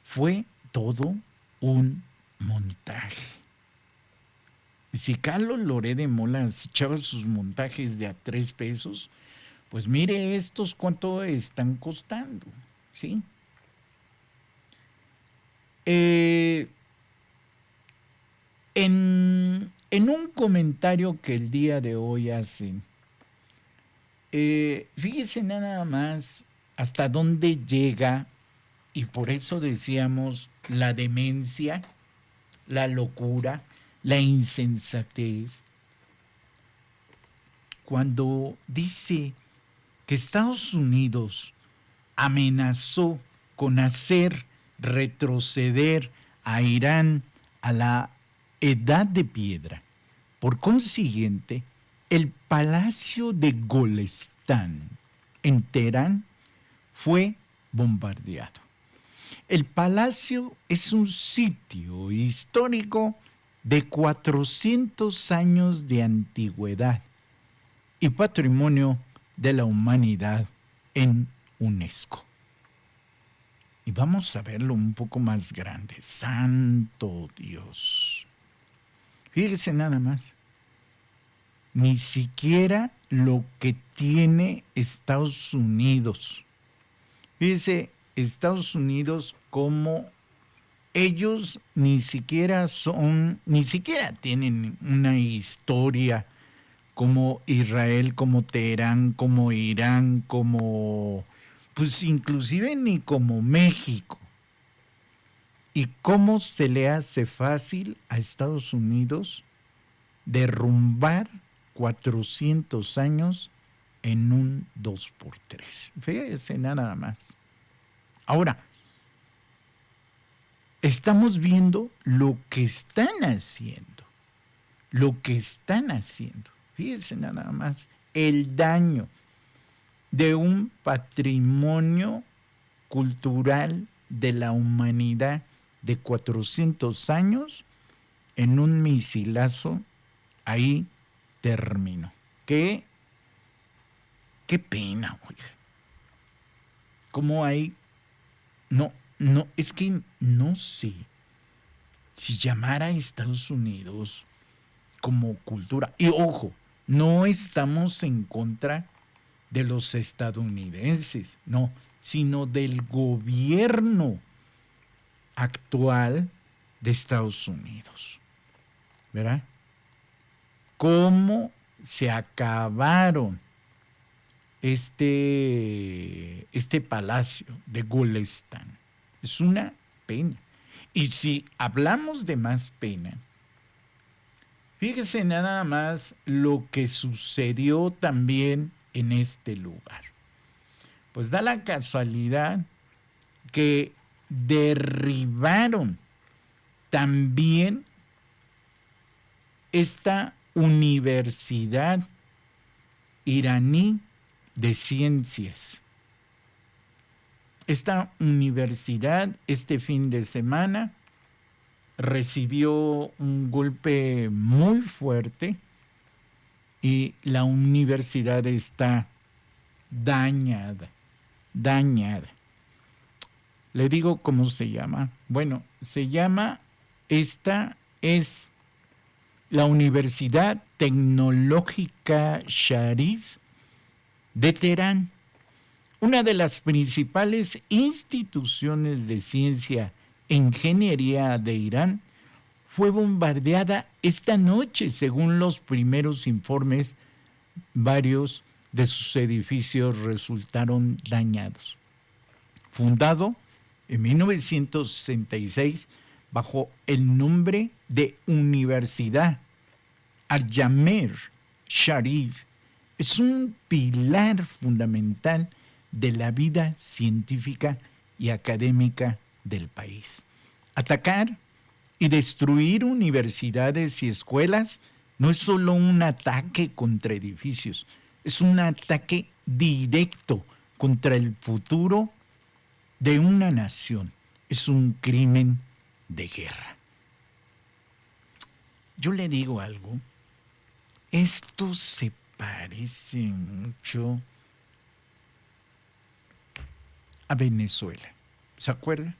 fue todo un montaje. Si Carlos Loret de Mola echaba sus montajes de a 3 pesos, pues mire estos cuánto están costando, ¿sí? En un comentario que el día de hoy hacen, fíjese nada más hasta dónde llega, y por eso decíamos la demencia, la locura, la insensatez, cuando dice que Estados Unidos amenazó con hacer retroceder a Irán a la edad de piedra. Por consiguiente, el palacio de Golestán en Teherán fue bombardeado. El palacio es un sitio histórico de 400 años de antigüedad y patrimonio de la humanidad en UNESCO. Y vamos a verlo un poco más grande. Santo Dios. Fíjese nada más. Ni siquiera lo que tiene Estados Unidos. Fíjese, Estados Unidos como ellos ni siquiera tienen una historia como Israel, como Teherán, como Irán, como, pues inclusive ni como México. ¿Y cómo se le hace fácil a Estados Unidos derrumbar 400 años en un 2x3? Fíjese nada más. Ahora, estamos viendo lo que están haciendo. Lo que están haciendo. Fíjense nada más el daño de un patrimonio cultural de la humanidad de 400 años en un misilazo. Ahí terminó. Qué pena, oiga. ¿Cómo hay? No, es que no sé si llamar a Estados Unidos como cultura. Y ojo, no estamos en contra de los estadounidenses, no, sino del gobierno actual de Estados Unidos. ¿Verdad? Cómo se acabaron este palacio de Golestán. Es una pena. Y si hablamos de más penas, fíjese nada más lo que sucedió también en este lugar. Pues da la casualidad que derribaron también esta universidad iraní de ciencias. Esta universidad este fin de semana recibió un golpe muy fuerte y la universidad está dañada. Le digo cómo se llama. Bueno, esta es la Universidad Tecnológica Sharif de Teherán, una de las principales instituciones de ciencia e ingeniería de Irán, fue bombardeada esta noche. Según los primeros informes, varios de sus edificios resultaron dañados. Fundado en 1966 bajo el nombre de Universidad Al-Jamer Sharif, es un pilar fundamental de la vida científica y académica del país. Atacar y destruir universidades y escuelas No es solo un ataque contra edificios, es un ataque directo contra el futuro de una nación. Es un crimen de guerra. Yo le digo algo, esto se parece mucho a Venezuela. ¿Se acuerda?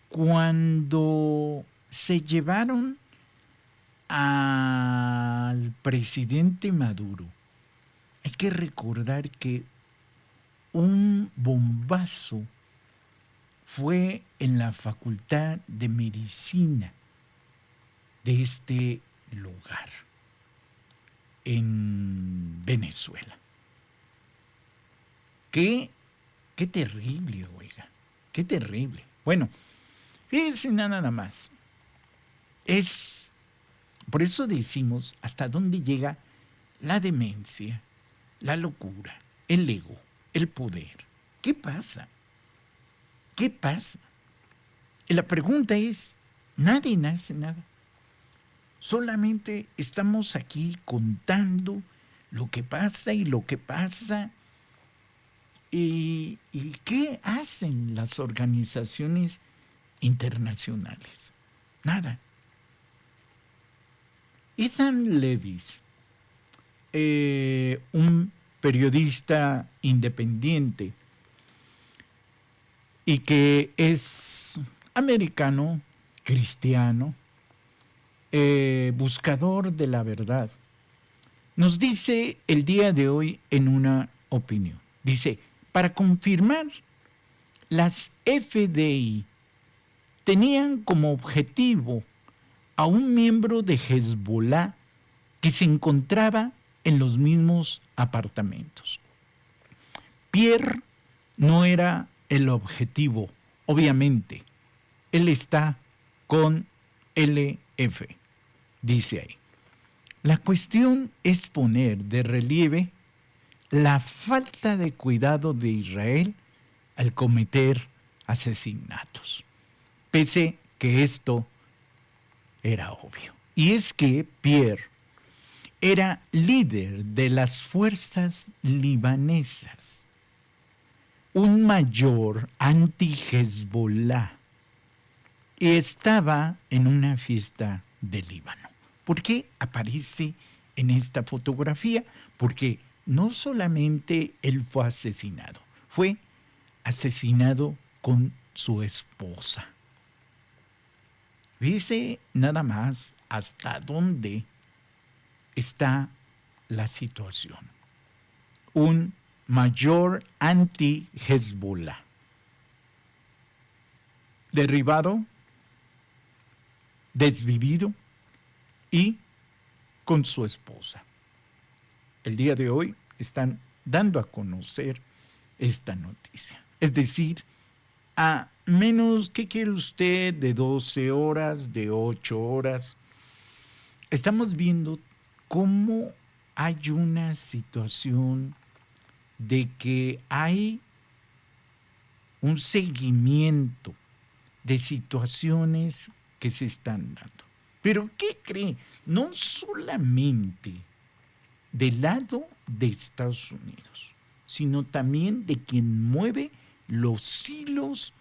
Cuando se llevaron al presidente Maduro, hay que recordar que un bombazo fue en la Facultad de Medicina de este lugar, en Venezuela. Qué terrible, oiga, qué terrible. Bueno, fíjense nada más. Por eso decimos hasta dónde llega la demencia, la locura, el ego, el poder. ¿Qué pasa? ¿Qué pasa? Y la pregunta es, nadie hace nada. Solamente estamos aquí contando lo que pasa y lo que pasa. ¿Y qué hacen las organizaciones internacionales? Nada. Ethan Levis, un periodista independiente y que es americano, cristiano, buscador de la verdad, nos dice el día de hoy en una opinión. Dice, para confirmar, las FDI tenían como objetivo a un miembro de Hezbollah que se encontraba en los mismos apartamentos. Pierre no era el objetivo, obviamente. Él está con LF, dice ahí. La cuestión es poner de relieve la falta de cuidado de Israel al cometer asesinatos, pese que esto era obvio. Y es que Pierre era líder de las fuerzas libanesas, un mayor anti-Hezbollah, y estaba en una fiesta de Líbano. ¿Por qué aparece en esta fotografía? Porque no solamente él fue asesinado con su esposa. Fíjese nada más hasta dónde está la situación. Un mayor anti-Hezbollah, derribado, desvivido y con su esposa. El día de hoy están dando a conocer esta noticia. Es decir, a menos, ¿qué quiere usted? De 12 horas, de 8 horas. Estamos viendo cómo hay una situación de que hay un seguimiento de situaciones que se están dando. Pero ¿qué cree? No solamente del lado de Estados Unidos, sino también de quien mueve los hilos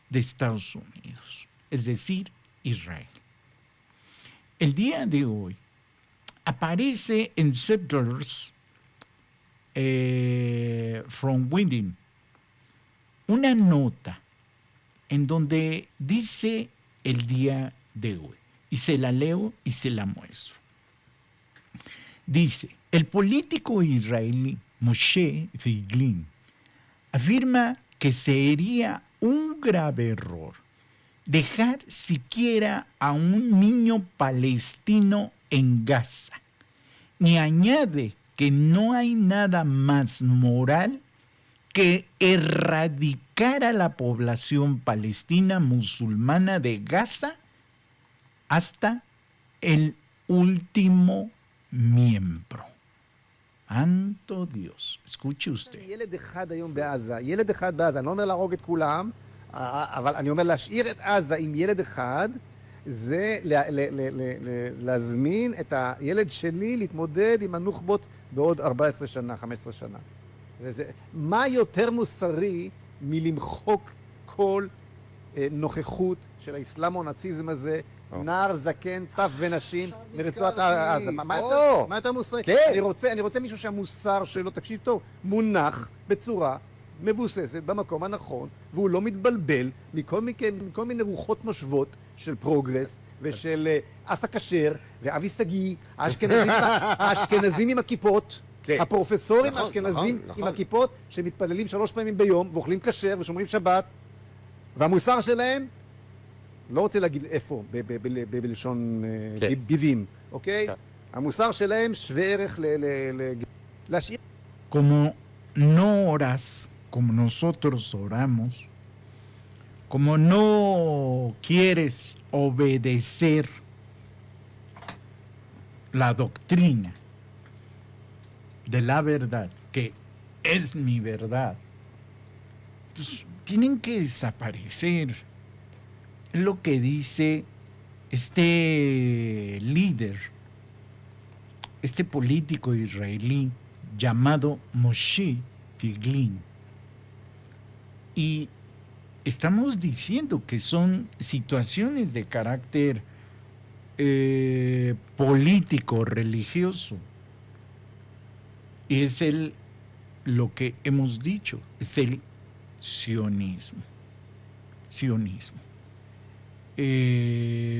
de Estados Unidos, es decir, Israel. El día de hoy aparece en Settlers from Within una nota en donde dice el día de hoy, y se la leo y se la muestro. Dice, el político israelí Moshe Feiglin afirma que sería un grave error dejar siquiera a un niño palestino en Gaza, ni añade que no hay nada más moral que erradicar a la población palestina musulmana de Gaza hasta el último miembro. Santo Dios, escuche usted. ילד אחד היום בעזה, ילד אחד בעזה, אני לא אומר להרוג את כולם, אבל אני אומר להשאיר את עזה עם ילד אחד, זה להזמין את הילד שלי להתמודד עם הנוח'בות בעוד 14 שנה, 15 שנה. מה יותר מוסרי מלמחוק כל נוכחות של האסלאם או הנאציזם הזה, נער, זקן, טף ונשים מרצועת עזה? מה יותר מוסרי? אני רוצה מישהו שהמוסר שלו, תקשיב טוב, מונח בצורה מבוססת במקום הנכון, והוא לא מתבלבל מכל מיני רוחות נושבות של פרוגרס ושל אסא כשר ואבי סגי, האשכנזים עם הכיפות, הפרופסורים האשכנזים עם הכיפות שמתפללים 3 פעמים ביום ואוכלים כשר ושומרים שבת, והמוסר שלהם, לא רוצה להגיד איפה, בלשון ביבים, אוקיי? המוסר שלהם שווה ערך להשאיר. Como no oras, como nosotros oramos, como no quieres obedecer la doctrina de la verdad, que es mi verdad, pues tienen que desaparecer. Es lo que dice este líder, este político israelí llamado Moshe Figlin. Y estamos diciendo que son situaciones de carácter político, religioso. Y es lo que hemos dicho, es el sionismo.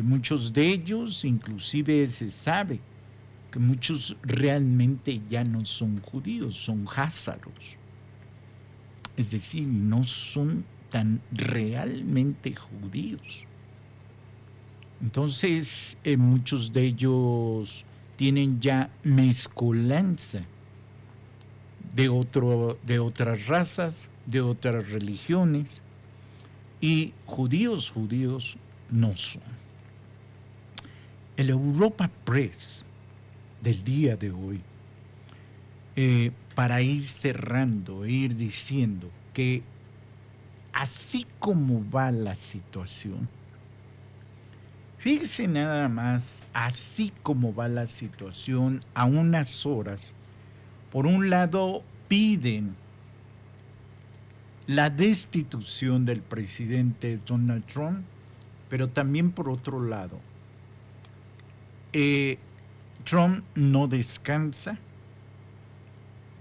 Muchos de ellos, inclusive se sabe que muchos realmente ya no son judíos, son házaros. Es decir, no son tan realmente judíos. Entonces, muchos de ellos tienen ya mezcolanza de otras razas, de otras religiones, y judíos no son. El Europa Press del día de hoy, para ir cerrando, ir diciendo que así como va la situación, fíjense nada más, así como va la situación a unas horas, por un lado piden la destitución del presidente Donald Trump, pero también por otro lado, Trump no descansa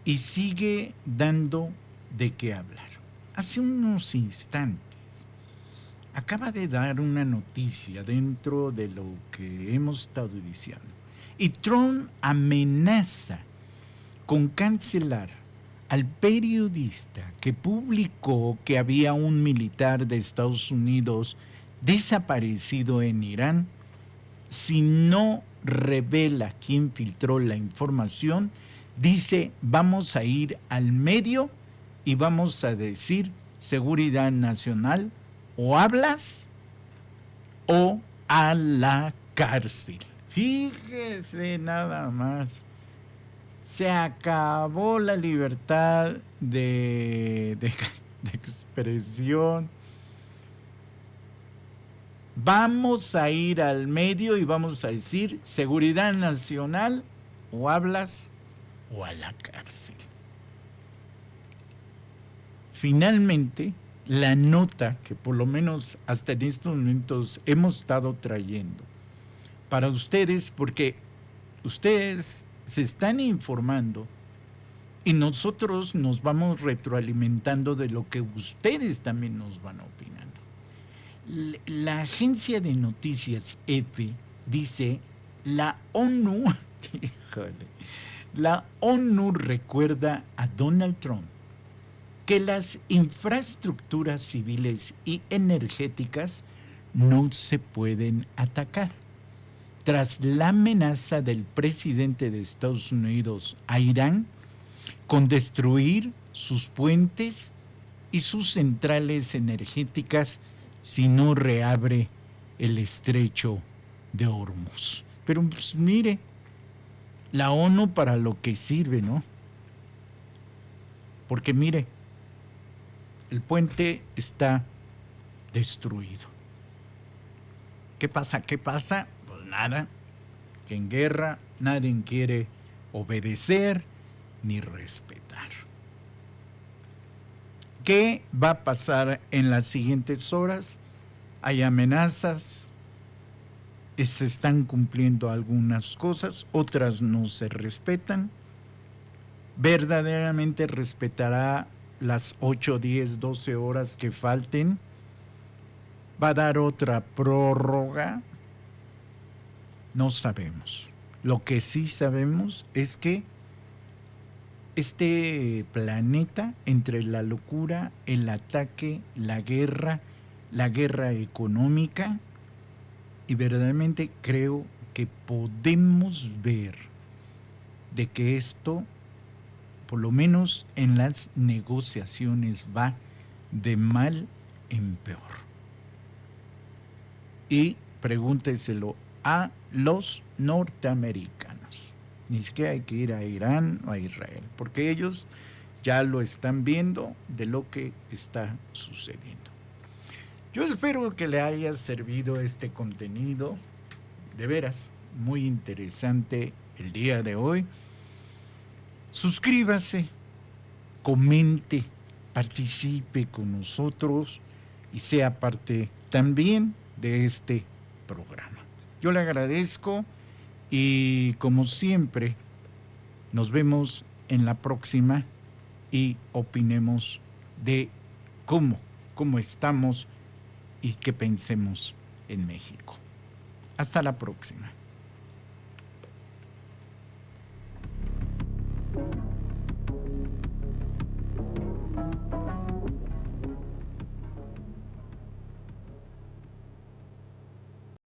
y sigue dando de qué hablar. Hace unos instantes acaba de dar una noticia dentro de lo que hemos estado diciendo. Y Trump amenaza con cancelar al periodista que publicó que había un militar de Estados Unidos desaparecido en Irán si no revela quién filtró la información. Dice, vamos a ir al medio y vamos a decir seguridad nacional, o hablas o a la cárcel. Fíjese nada más. Se acabó la libertad de expresión. Vamos a ir al medio y vamos a decir seguridad nacional, o hablas o a la cárcel. Finalmente, la nota que por lo menos hasta en estos momentos hemos estado trayendo para ustedes, porque ustedes se están informando y nosotros nos vamos retroalimentando de lo que ustedes también nos van opinando. La agencia de noticias EFE dice, la ONU recuerda a Donald Trump que las infraestructuras civiles y energéticas no se pueden atacar. Tras la amenaza del presidente de Estados Unidos a Irán con destruir sus puentes y sus centrales energéticas si no reabre el estrecho de Hormuz. Pero pues, mire, la ONU para lo que sirve, ¿no? Porque mire, el puente está destruido. ¿Qué pasa? ¿Qué pasa? Pues nada, que en guerra nadie quiere obedecer ni respetar. ¿Qué va a pasar en las siguientes horas? Hay amenazas, se están cumpliendo algunas cosas, otras no se respetan. ¿Verdaderamente respetará las 8, 10, 12 horas que falten? ¿Va a dar otra prórroga? No sabemos. Lo que sí sabemos es que este planeta, entre la locura, el ataque, la guerra económica, y verdaderamente creo que podemos ver de que esto, por lo menos en las negociaciones, va de mal en peor. Y pregúnteselo a los norteamericanos. Ni siquiera hay que ir a Irán o a Israel, porque ellos ya lo están viendo de lo que está sucediendo. Yo espero que le haya servido este contenido, de veras, muy interesante el día de hoy. Suscríbase, comente, participe con nosotros y sea parte también de este programa. Yo le agradezco y, como siempre, nos vemos en la próxima y opinemos de cómo estamos y qué pensemos en México. Hasta la próxima.